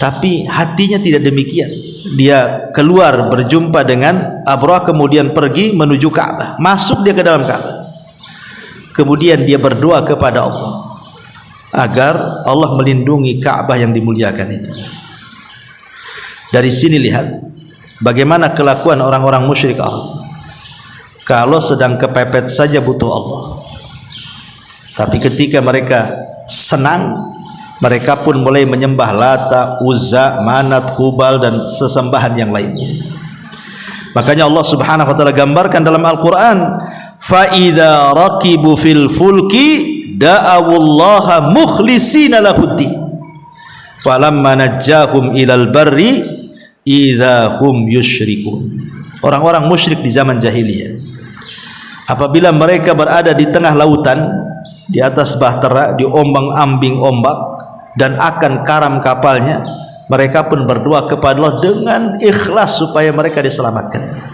Tapi hatinya tidak demikian. Dia keluar berjumpa dengan Abraha, kemudian pergi menuju Ka'bah. Masuk dia ke dalam Ka'bah. Kemudian dia berdoa kepada Allah agar Allah melindungi Ka'bah yang dimuliakan itu. Dari sini lihat bagaimana kelakuan orang-orang musyrik Arab. Kalau sedang kepepet saja butuh Allah, tapi ketika mereka senang, mereka pun mulai menyembah Lata, Uzza, Manat, Hubal dan sesembahan yang lainnya. Makanya Allah Subhanahu wa taala gambarkan dalam Al-Qur'an, fa idza raqibu fil fulki da'awullaha mukhlishina lahuddin falamma najjahum ilal barri idza hum yusyrikun. Orang-orang musyrik di zaman jahiliyah, apabila mereka berada di tengah lautan, di atas bahtera, di ombang-ambing ombak, dan akan karam kapalnya, mereka pun berdoa kepada Allah dengan ikhlas supaya mereka diselamatkan.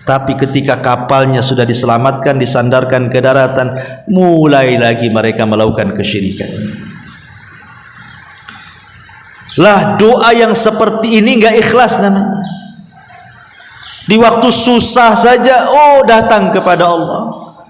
Tapi ketika kapalnya sudah diselamatkan, disandarkan ke daratan, mulai lagi mereka melakukan kesyirikan. Lah doa yang seperti ini enggak ikhlas namanya. Di waktu susah saja, oh datang kepada Allah.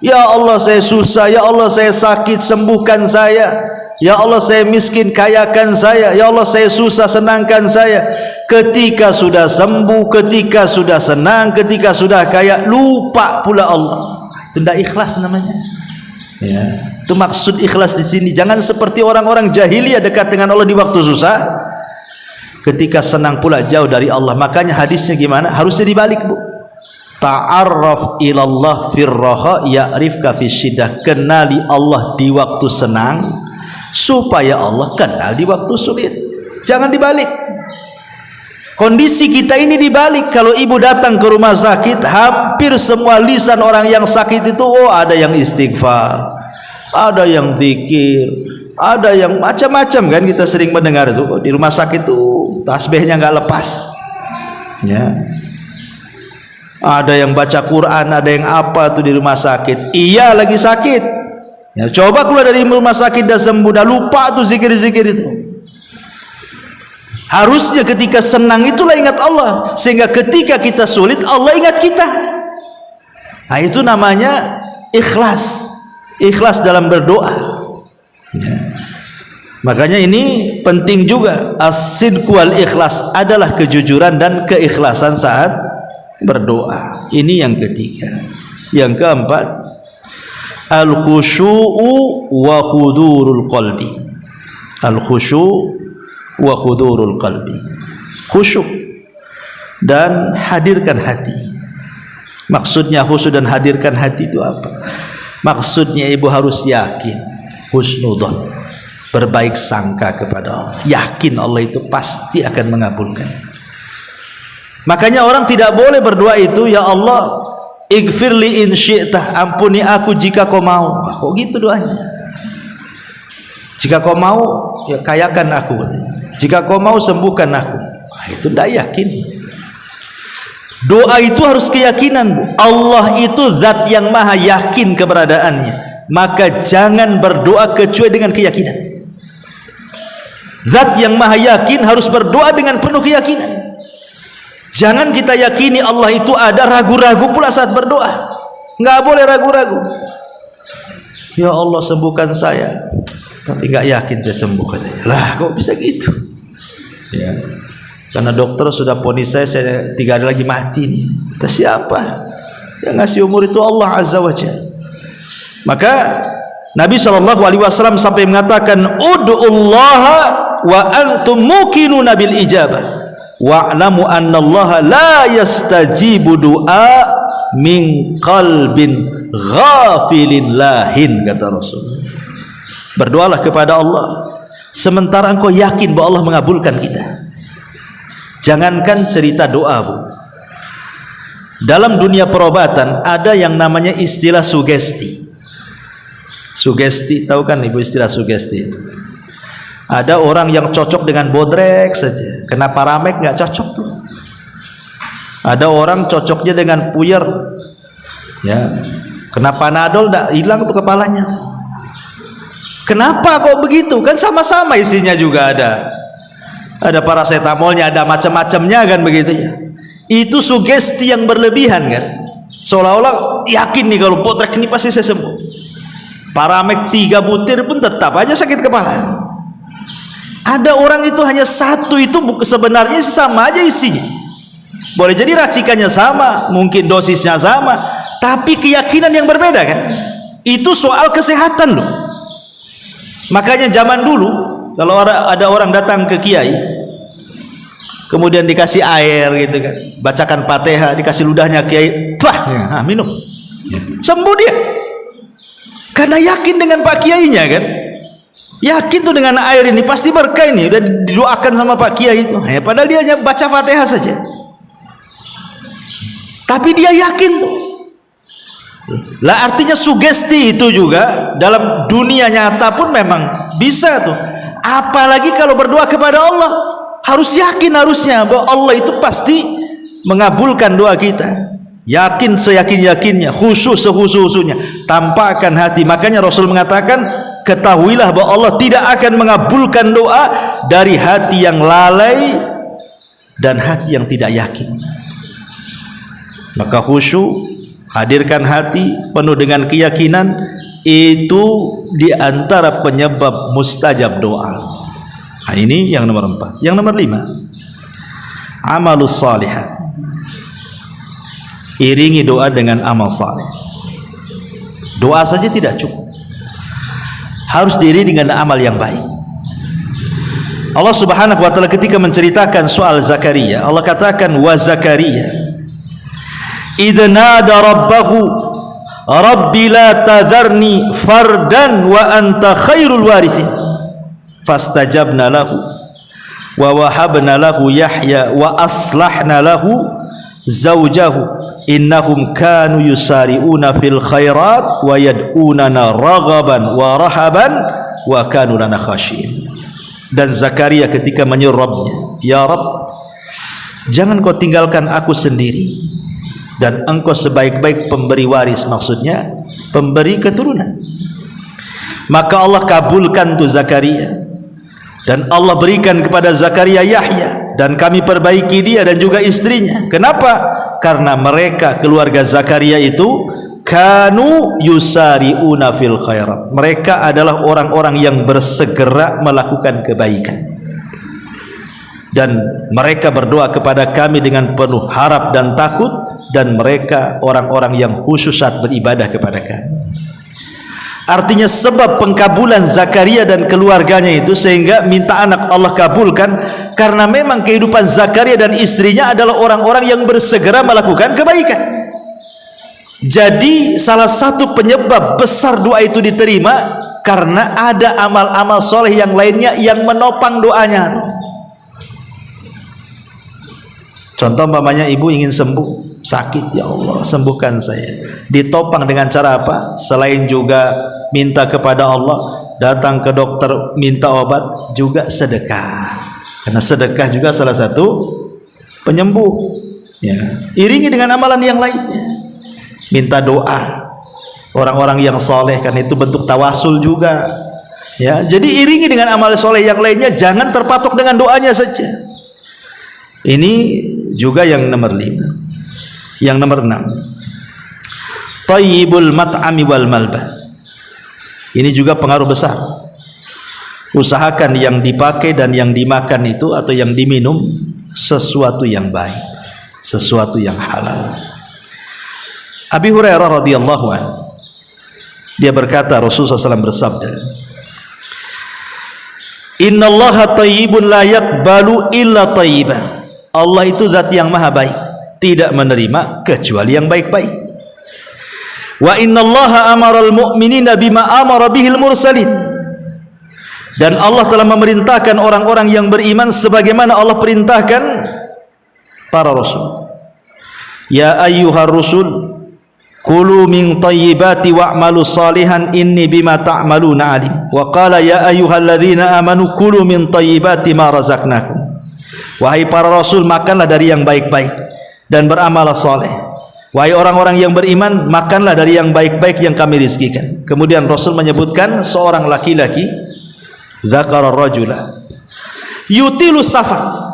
Ya Allah saya susah, ya Allah saya sakit, sembuhkan saya. Ya Allah saya miskin, kayakan saya. Ya Allah saya susah, senangkan saya. Ketika sudah sembuh, ketika sudah senang, ketika sudah kaya, lupa pula Allah. Itu tidak ikhlas namanya. Ya, itu maksud ikhlas di sini. Jangan seperti orang-orang jahiliyah dekat dengan Allah di waktu susah, ketika senang pula jauh dari Allah. Makanya hadisnya gimana? Harusnya dibalik, Bu. Ta'arraf ilallah firraha ya'rifka fisyiddah. Kenali Allah di waktu senang supaya Allah kenal di waktu sulit. Jangan dibalik. Kondisi kita ini dibalik. Kalau ibu datang ke rumah sakit, hampir semua lisan orang yang sakit itu, oh ada yang istighfar, ada yang zikir, ada yang macam-macam, kan kita sering mendengar itu di rumah sakit tuh tasbihnya nggak lepas ya. Ada yang baca Quran, ada yang apa tuh di rumah sakit. Iya lagi sakit ya, coba keluar dari rumah sakit dah sembuh, dah lupa tuh zikir-zikir itu. Harusnya ketika senang itulah ingat Allah, sehingga ketika kita sulit Allah ingat kita. Nah itu namanya ikhlas. Ikhlas dalam berdoa ya. Makanya ini penting juga, as-sidqu wal ikhlas adalah kejujuran dan keikhlasan saat berdoa. Ini yang ketiga. Yang keempat, al-khusyu'u wa hudurul qalbi. Al-khusyu' wa hudurul qalbi. Khusyuk dan hadirkan hati. Maksudnya khusyuk dan hadirkan hati itu apa? Maksudnya ibu harus yakin, husnudzon, berbaik sangka kepada Allah, yakin Allah itu pasti akan mengabulkan. Makanya orang tidak boleh berdoa itu, ya Allah ighfirli in syi'tah, ampuni aku jika kau mau. Kok gitu doanya? Jika kau mau ya kayakan aku, jika kau mau sembuhkan aku. Itu tidak yakin. Doa itu harus keyakinan. Allah itu zat yang maha yakin keberadaannya, maka jangan berdoa kecuali dengan keyakinan. Zat yang maha yakin harus berdoa dengan penuh keyakinan. Jangan kita yakini Allah itu ada, ragu-ragu pula saat berdoa. Nggak boleh ragu-ragu. Ya Allah sembuhkan saya, tapi nggak yakin saya sembuh katanya. Lah kok bisa gitu? Ya, karena dokter sudah vonis saya 3 hari lagi mati nih. Kata siapa? Yang ngasih umur itu Allah Azza wa Jalla. Maka Nabi SAW sampai mengatakan, ud'ullaha wa antum muqinuna bil ijabah wa'lamu annallaha la yastajibu du'a min qalbin ghafilin lahin, kata Rasul. Berdoalah kepada Allah sementara engkau yakin bahwa Allah mengabulkan kita. Jangankan cerita doa, Bu. Dalam dunia perobatan ada yang namanya istilah sugesti. Sugesti, tahu kan Ibu istilah sugesti itu? Ada orang yang cocok dengan bodrek saja, kena paramek nggak cocok tuh. Ada orang cocoknya dengan puyer, ya, kena panadol nggak hilang tuh kepalanya. Kenapa kok begitu? Kan sama-sama isinya juga ada paracetamolnya, ada macam-macamnya kan begitu ya. Itu sugesti yang berlebihan kan, seolah-olah yakin nih kalau bodrek ini pasti saya sembuh. Paramek 3 butir pun tetap aja sakit kepala. Ada orang itu hanya satu, itu sebenarnya sama aja isinya. Boleh jadi racikannya sama, mungkin dosisnya sama, tapi keyakinan yang berbeda kan. Itu soal kesehatan loh. Makanya zaman dulu kalau ada orang datang ke kiai, kemudian dikasih air gitu kan, bacakan Fatihah, dikasih ludahnya kiai, bah, minum, sembuh dia. Karena yakin dengan Pak Kiainya kan, yakin tuh dengan air ini pasti berkah ini, udah didoakan sama Pak Kiai itu. Ya, padahal dia hanya baca Fatihah saja, tapi dia yakin tuh. Lah artinya sugesti itu juga dalam dunia nyata pun memang bisa tuh. Apalagi kalau berdoa kepada Allah, harus yakin harusnya bahwa Allah itu pasti mengabulkan doa kita. Yakin seyakin-yakinnya, khusyuk sekhusyuk-khusyuknya, tampakkan hati. Makanya Rasul mengatakan, ketahuilah bahwa Allah tidak akan mengabulkan doa dari hati yang lalai dan hati yang tidak yakin. Maka khusyuk, hadirkan hati penuh dengan keyakinan, itu diantara penyebab mustajab doa. Nah, ini yang nomor 4. Yang nomor 5, amalus salihat. Iringi doa dengan amal saleh. Doa saja tidak cukup, harus diiringi dengan amal yang baik. Allah Subhanahu wa taala ketika menceritakan soal Zakaria, Allah katakan, wa Zakaria idza nada rabbahu rabbi la tadharni fardan wa anta khairul warithin fastajabna lahu wa wahabna lahu Yahya wa aslahna lahu zawjahu innahum kanu yusari'una fil khairat wa yad'unana raghaban wa rahaban wa kanu lana khashiin. Dan Zakaria ketika menyeru Rabbnya, ya Rabb, jangan kau tinggalkan aku sendiri, dan engkau sebaik-baik pemberi waris, maksudnya pemberi keturunan. Maka Allah kabulkan tuh Zakaria, dan Allah berikan kepada Zakaria Yahya, dan kami perbaiki dia dan juga istrinya. Kenapa? Karena mereka keluarga Zakaria itu kanu yusari'una fil khairat. Mereka adalah orang-orang yang bersegera melakukan kebaikan, dan mereka berdoa kepada kami dengan penuh harap dan takut, dan mereka orang-orang yang khusyuk saat beribadah kepada kami. Artinya sebab pengkabulan Zakaria dan keluarganya itu sehingga minta anak Allah kabulkan, karena memang kehidupan Zakaria dan istrinya adalah orang-orang yang bersegera melakukan kebaikan. Jadi salah satu penyebab besar doa itu diterima Karena ada amal-amal soleh yang lainnya yang menopang doanya tuh. Contoh umpamanya ibu ingin sembuh, sakit, ya Allah sembuhkan saya. Ditopang dengan cara apa? Selain juga minta kepada Allah, datang ke dokter minta obat, juga sedekah. Karena sedekah juga salah satu penyembuh. Ya. Iringi dengan amalan yang lainnya. Minta doa orang-orang yang soleh, kan itu bentuk tawasul juga. Ya, jadi iringi dengan amal soleh yang lainnya, jangan terpatok dengan doanya saja. Ini juga yang nomor 5. Yang nomor 6, thayyibul mat'ami wal malbas. Ini juga pengaruh besar. Usahakan yang dipakai dan yang dimakan itu atau yang diminum sesuatu yang baik, sesuatu yang halal. Abi Hurairah radhiyallahu anhu, dia berkata, Rasulullah SAW bersabda, innallaha thayyibun la yaqbalu illa thayyiban. Allah itu zat yang maha baik, tidak menerima kecuali yang baik-baik. Wa innallaha amaral mu'minina bima amara bihil mursalin. Dan Allah telah memerintahkan orang-orang yang beriman sebagaimana Allah perintahkan para rasul. Ya ayyuhar rusul kulu min thayyibati wa'malu salihan inni bima ta'maluna alim. Wa qala ya ayyuhalladzina amanu kulu min thayyibati ma razaqnakum. Wahai para rasul, makanlah dari yang baik-baik dan beramal saleh. Wahai orang-orang yang beriman, makanlah dari yang baik-baik yang kami rizkikan. Kemudian Rasul menyebutkan seorang laki-laki, dzakara rajula yutilu safar.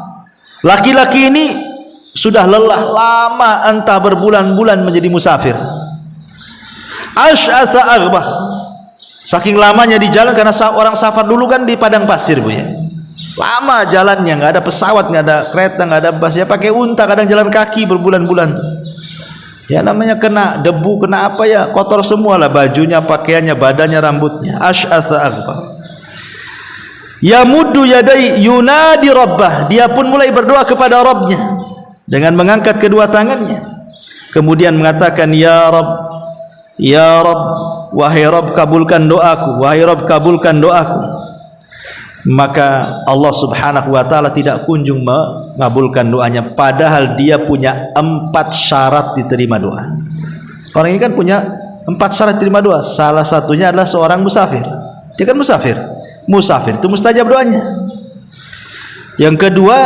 Laki-laki ini sudah lelah lama, entah berbulan-bulan menjadi musafir. Asy'atha aghbah. Saking lamanya di jalan, karena orang safar dulu kan di padang pasir, Bu ya. Lama jalannya, nggak ada pesawat, nggak ada kereta, nggak ada bus, ya pakai unta, kadang jalan kaki berbulan-bulan. Ya namanya kena debu, kena apa ya, kotor semua lah bajunya, pakaiannya, badannya, rambutnya. Asy'atha aghbah. Yamuddu yadai yunadi rabbah. Dia pun mulai berdoa kepada Rabbnya dengan mengangkat kedua tangannya, kemudian mengatakan, ya Rabb, ya Rabb, wahai Rabb kabulkan doaku, wahai Rabb kabulkan doaku. Maka Allah subhanahu wa ta'ala tidak kunjung mengabulkan doanya, padahal dia punya 4 syarat diterima doa. Orang ini kan punya 4 syarat diterima doa. Salah satunya adalah seorang musafir. Dia kan musafir. Musafir itu mustajab doanya. Yang kedua,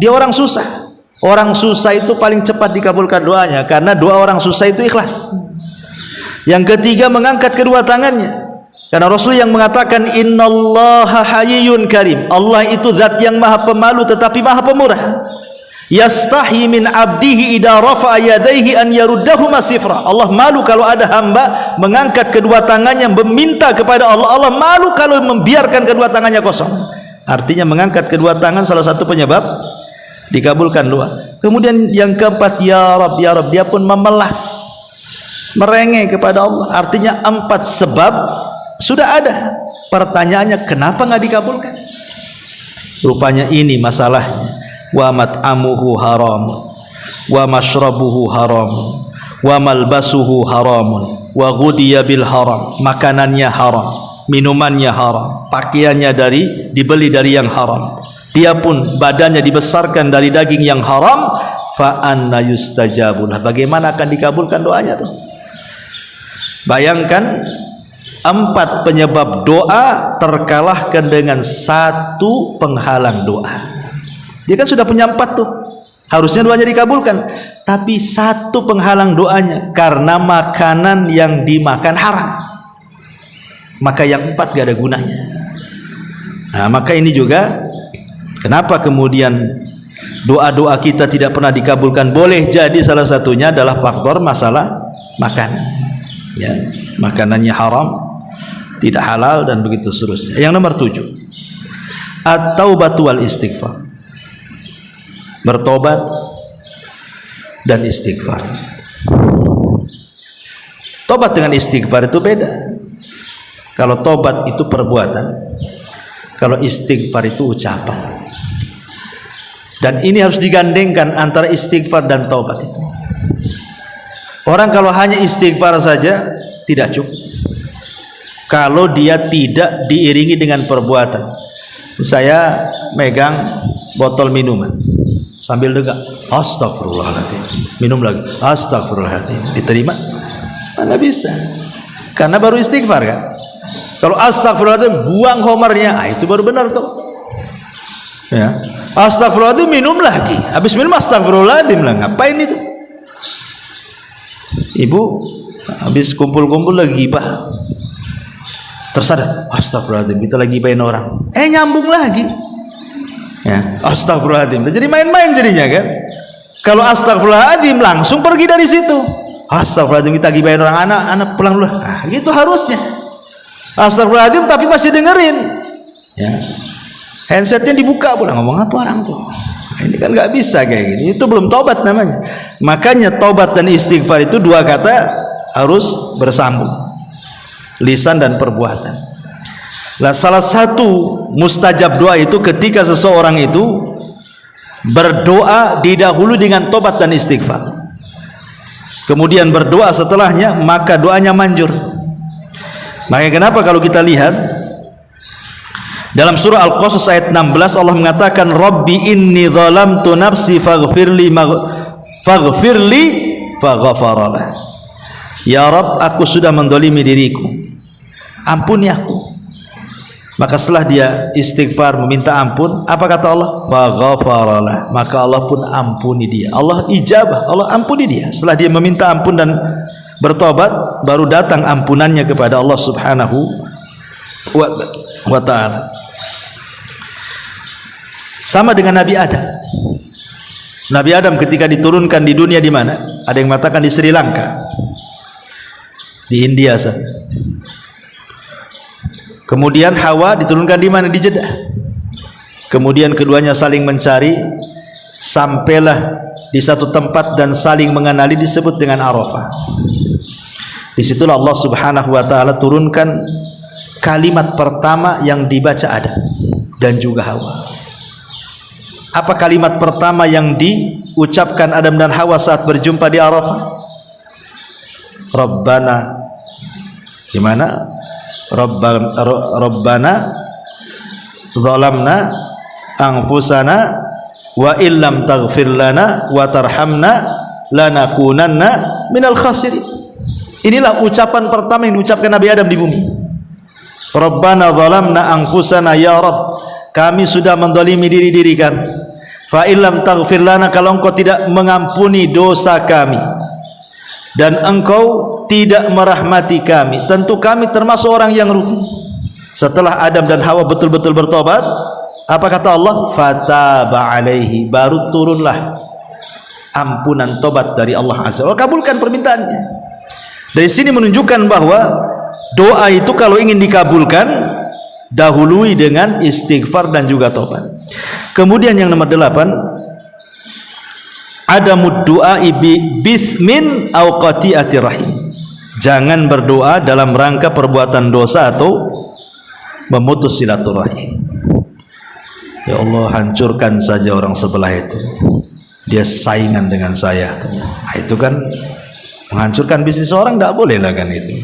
dia orang susah. Orang susah itu paling cepat dikabulkan doanya, karena doa orang susah itu ikhlas. Yang ketiga, mengangkat kedua tangannya, karena Rasul yang mengatakan innallaha hayyun karim. Allah itu zat yang maha pemalu tetapi maha pemurah. Yastahi min abdihi idza rafa'a yadayhi an yaruddahuma sifra. Allah malu kalau ada hamba mengangkat kedua tangannya meminta kepada Allah. Allah malu kalau membiarkan kedua tangannya kosong. Artinya mengangkat kedua tangan salah satu penyebab dikabulkan doa. Kemudian yang keempat, ya Rabb, ya Rabb, dia pun memelas, merengek kepada Allah. Artinya 4 sebab sudah ada. Pertanyaannya, kenapa nggak dikabulkan? Rupanya ini masalahnya. Wa mat'amuhu haramun, wa mashrabuhu haramun, wa malbasuhu haramun, wa ghudiya bil haram. Makanannya haram, minumannya haram, pakaiannya dibeli dari yang haram. Dia pun badannya dibesarkan dari daging yang haram. Fa anna yustajabulah. Bagaimana akan dikabulkan doanya tuh? Bayangkan, 4 penyebab doa terkalahkan dengan 1 penghalang doa. Dia kan sudah punya 4 tuh, harusnya doanya dikabulkan, tapi 1 penghalang doanya, karena makanan yang dimakan haram. Maka yang 4 gak ada gunanya. Nah, maka ini juga kenapa kemudian doa-doa kita tidak pernah dikabulkan. Boleh jadi salah satunya adalah faktor masalah makanan, ya, makanannya haram, tidak halal, dan begitu seterusnya. Yang nomor 7, at-taubatu wal istighfar. Bertobat dan istighfar. Tobat dengan istighfar itu beda. Kalau tobat itu perbuatan, kalau istighfar itu ucapan. Dan ini harus digandengkan antara istighfar dan tobat itu. Orang kalau hanya istighfar saja tidak cukup. kalau dia tidak diiringi dengan perbuatan. Saya megang botol minuman sambil degak, astagfirullahaladzim, minum lagi, astagfirullahaladzim, diterima? Mana bisa, karena baru istighfar kan. Kalau astagfirullahaladzim buang homernya, itu baru benar tuh ya. Astagfirullahaladzim minum lagi, habis minum astagfirullahaladzim lah, ngapain itu? Ibu habis kumpul-kumpul lagi gibah, tersadar, astagfirullahaladzim kita lagi gibahin orang, nyambung lagi ya, astagfirullahaladzim, jadi main-main jadinya kan. Kalau astagfirullahaladzim langsung pergi dari situ, astagfirullahaladzim kita gibahin orang, anak pulang dulu, gitu harusnya. Astagfirullahaladzim tapi masih dengerin ya, handsetnya dibuka pula, ngomong apa orang tuh. Ini kan nggak bisa kayak gini, itu belum tobat namanya. Makanya tobat dan istighfar itu dua kata harus bersambung, lisan dan perbuatan. Nah, salah satu mustajab doa itu ketika seseorang itu berdoa didahului dengan tobat dan istighfar, kemudian berdoa setelahnya, maka doanya manjur. Makanya kenapa kalau kita lihat dalam surah Al-Qasas ayat 16 Allah mengatakan, Rabbi inni zalamtu nafsi faghfirli faghfaralah. Ya Rabb, aku sudah mendolimi diriku, ampuni aku. Maka setelah dia istighfar meminta ampun, apa kata Allah? Faghfaralah, maka Allah pun ampuni dia. Allah ijabah, Allah ampuni dia. Setelah dia meminta ampun dan bertobat, baru datang ampunannya kepada Allah Subhanahu wa ta'ala. Sama dengan Nabi Adam. Nabi Adam ketika diturunkan di dunia di mana? Ada yang mengatakan di Sri Lanka, di India sana. Kemudian Hawa diturunkan di mana? Di Jeddah. Kemudian keduanya saling mencari, sampailah di satu tempat dan saling mengenali, disebut dengan Arafah. Disitulah Allah Subhanahu wa ta'ala turunkan kalimat pertama yang dibaca Adam dan juga Hawa. Apa kalimat pertama yang diucapkan Adam dan Hawa saat berjumpa di Arafah? Rabbana, gimana? Rabbana zalamna anfusana wa illam taghfir lana wa tarhamna lanakunanna minal khasirin. Inilah ucapan pertama yang diucapkan Nabi Adam di bumi. Rabbana zalamna anfusana, ya Rabb, kami sudah mendolimi diri kami. Fa illam taghfir lana, kalau engkau tidak mengampuni dosa kami dan engkau tidak merahmati kami, tentu kami termasuk orang yang rugi. Setelah Adam dan Hawa betul-betul bertobat, apa kata Allah? Fataba alaihi, baru turunlah ampunan tobat dari Allah Azza wa Jalla, kabulkan permintaannya. Dari sini menunjukkan bahwa doa itu kalau ingin dikabulkan, dahului dengan istighfar dan juga tobat. Kemudian yang nomor 8, adamud du'a bismin aw qati'ati rahim. Jangan berdoa dalam rangka perbuatan dosa atau memutus silaturahim. Ya Allah, hancurkan saja orang sebelah itu, dia saingan dengan saya. Nah, itu kan menghancurkan bisnis orang, tidak boleh lah kan itu.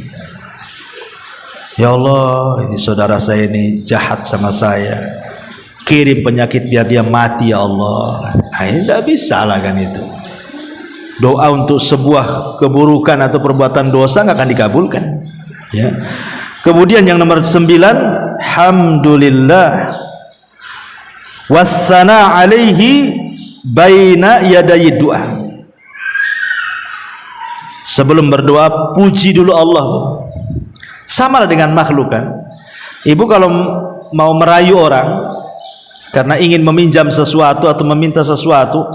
Ya Allah, ini saudara saya ini jahat sama saya, kirim penyakit biar dia mati ya Allah. Nah, ini tidak bisa lah kan itu. Doa untuk sebuah keburukan atau perbuatan dosa nggak akan dikabulkan ya. Kemudian yang nomor 9, hamdulillah wassana alaihi baina yadayi doa. Sebelum berdoa puji dulu Allah. Sama dengan makhluk kan. Ibu kalau mau merayu orang karena ingin meminjam sesuatu atau meminta sesuatu,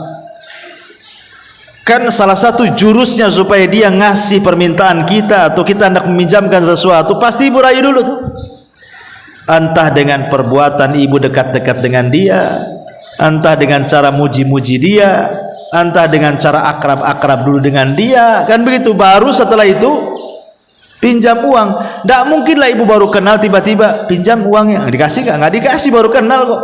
kan salah satu jurusnya supaya dia ngasih permintaan kita atau kita hendak meminjamkan sesuatu, pasti ibu rayu dulu tuh. Entah dengan perbuatan ibu dekat-dekat dengan dia, entah dengan cara muji-muji dia, entah dengan cara akrab-akrab dulu dengan dia, kan begitu. Baru setelah itu pinjam uang. Tidak mungkinlah ibu baru kenal tiba-tiba pinjam uangnya, dikasih nggak dikasih, baru kenal kok.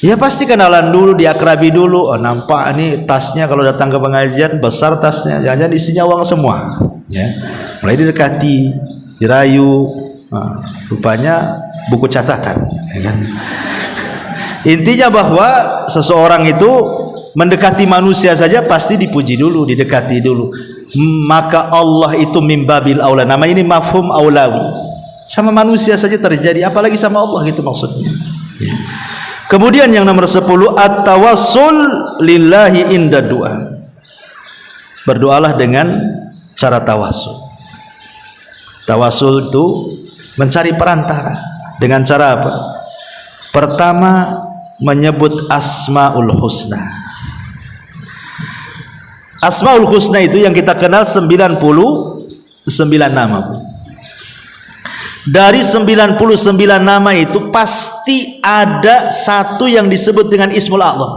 Ya pasti kenalan dulu, diakrabi dulu. Oh, nampak ini tasnya kalau datang ke pengajian besar tasnya, jangan-jangan isinya uang semua ya. Mulai didekati, dirayu, Rupanya buku catatan, ya kan? Intinya bahwa seseorang itu mendekati manusia saja pasti dipuji dulu, didekati dulu. Maka Allah itu mimbabil aula. Nama ini mafhum aulawi. Sama manusia saja terjadi, apalagi sama Allah, gitu maksudnya. Ya. Kemudian yang nomor 10, at-tawassul lillahi inda du'a. Berdoalah dengan cara tawassul. Tawassul itu mencari perantara. Dengan cara apa? Pertama, menyebut Asmaul Husna. Asmaul Husna itu yang kita kenal 99 nama. Dari 99 nama itu pasti ada satu yang disebut dengan Ismul A'zam.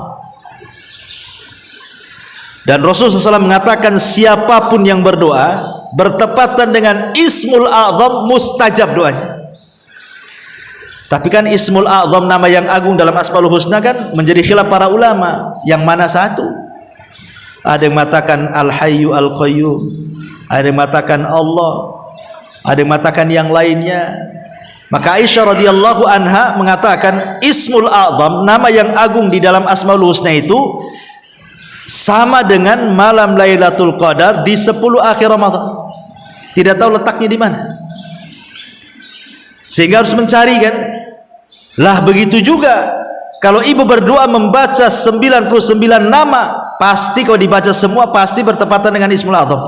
Dan Rasulullah SAW mengatakan siapapun yang berdoa bertepatan dengan Ismul A'zam mustajab doanya. Tapi kan Ismul A'zam, nama yang agung dalam Asmaul Husna, kan menjadi khilaf para ulama, yang mana satu? Ada yang mengatakan Al-Hayyu Al-Qayyum, ada yang mengatakan Allah, ada yang mengatakan yang lainnya. Maka Aisyah radhiyallahu anha mengatakan Ismul A'zam, nama yang agung di dalam Asmaul Husna itu sama dengan malam Lailatul Qadar di 10 akhir Ramadan. Tidak tahu letaknya di mana, sehingga harus mencari, kan? Lah begitu juga kalau ibu berdoa membaca 99 nama, pasti kalau dibaca semua pasti bertepatan dengan Ismul A'zam.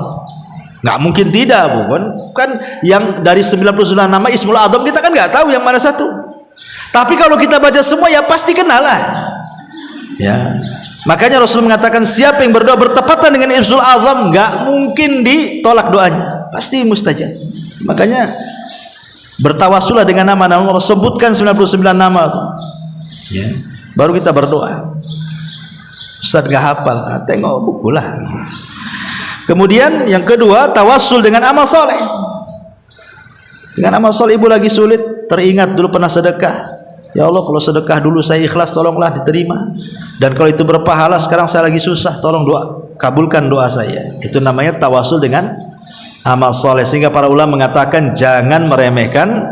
Nggak mungkin tidak, bukan? Kan yang dari 99 nama Ismul A'zam kita kan nggak tahu yang mana satu. Tapi kalau kita baca semua ya pasti kenal lah. Ya. Makanya Rasul mengatakan siapa yang berdoa bertepatan dengan Ismul A'zam nggak mungkin ditolak doanya, pasti mustajab. Makanya bertawasulah dengan nama-nama Allah, sebutkan 99 nama itu, ya, baru kita berdoa. Ustaz gak hafal, tengok buku lah. Kemudian yang kedua, tawasul dengan amal soleh. Dengan amal soleh, ibu lagi sulit, teringat dulu pernah sedekah. Ya Allah, kalau sedekah dulu saya ikhlas, tolonglah diterima. Dan kalau itu berpahala, sekarang saya lagi susah, tolong doa, kabulkan doa saya. Itu namanya tawasul dengan amal soleh. Sehingga para ulama mengatakan jangan meremehkan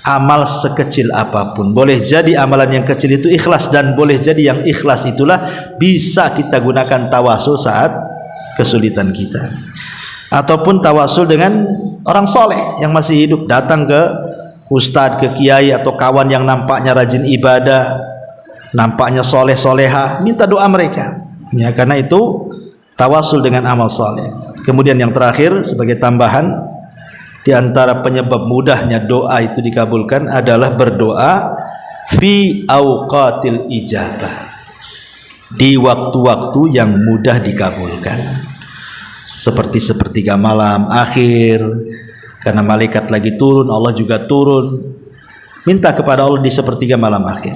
amal sekecil apapun. Boleh jadi amalan yang kecil itu ikhlas, dan boleh jadi yang ikhlas itulah bisa kita gunakan tawasul saat kesulitan kita. Ataupun tawasul dengan orang soleh yang masih hidup, datang ke ustadz, ke kiai atau kawan yang nampaknya rajin ibadah, nampaknya soleh soleha, minta doa mereka, ya, karena itu tawasul dengan amal soleh. Kemudian yang terakhir sebagai tambahan, di antara penyebab mudahnya doa itu dikabulkan adalah berdoa fi auqatil ijabah, di waktu-waktu yang mudah dikabulkan, seperti sepertiga malam akhir, karena malaikat lagi turun, Allah juga turun. Minta kepada Allah di sepertiga malam akhir,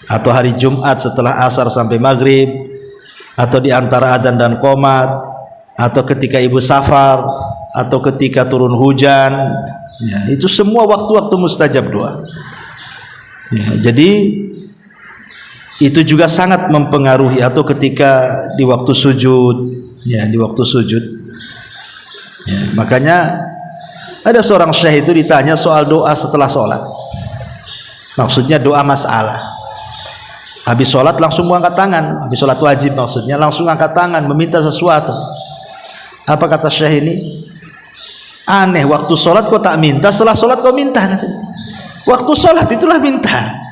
atau hari Jumat setelah asar sampai maghrib, atau di antara adzan dan qomat, atau ketika ibu safar, atau ketika turun hujan, ya, itu semua waktu-waktu mustajab doa, ya, jadi itu juga sangat mempengaruhi. Atau ketika di waktu sujud, ya, di waktu sujud, ya, makanya ada seorang syekh itu ditanya soal doa setelah sholat, maksudnya doa masalah. Habis sholat langsung angkat tangan, habis sholat wajib maksudnya, langsung angkat tangan meminta sesuatu. Apa kata syekh ini? Aneh, waktu sholat kau tak minta, setelah sholat kau minta, katanya. Waktu sholat itulah minta.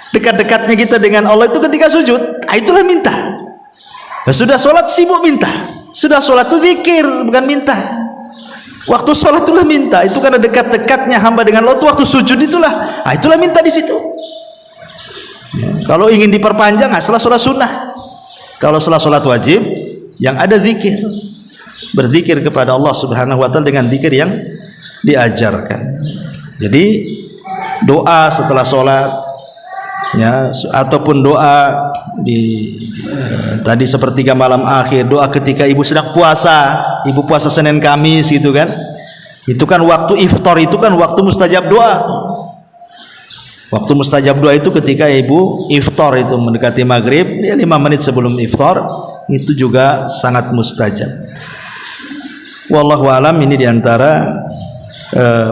Dekat-dekatnya kita dengan Allah itu ketika sujud, itulah minta. Dan sudah sholat sibuk minta, sudah sholat itu zikir, bukan minta. Waktu sholat itulah minta, itu karena dekat-dekatnya hamba dengan Allah itu waktu sujud itulah, itulah minta di situ. Ya, kalau ingin diperpanjang, setelah sholat sunnah. Kalau setelah sholat wajib, yang ada zikir, berzikir kepada Allah Subhanahu wa ta'ala dengan zikir yang diajarkan. Jadi doa setelah sholat, ya, ataupun doa di tadi sepertiga malam akhir, doa ketika ibu sedang puasa, ibu puasa Senin Kamis gitu kan, itu kan waktu iftar, itu kan waktu mustajab doa. Waktu mustajab doa itu ketika ibu iftar, itu mendekati maghrib, ya 5 menit sebelum iftar, itu juga sangat mustajab. Wallahu alam, ini diantara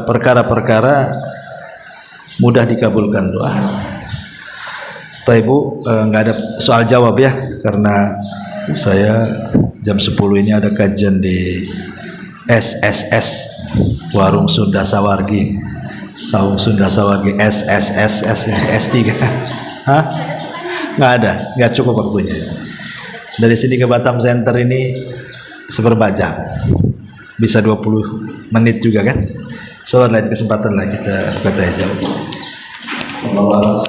perkara-perkara mudah dikabulkan doa. Tapi Bu, nggak ada soal jawab ya, karena saya jam 10 ini ada kajian di SSS Warung Sunda Sawargi, Saung Sunda Sawargi, SSS S3. Hah? Nggak ada, nggak cukup waktunya. Dari sini ke Batam Center ini seperempat jam, bisa 20 menit juga kan. Soal lain kesempatan lah kita kata jauh. Allah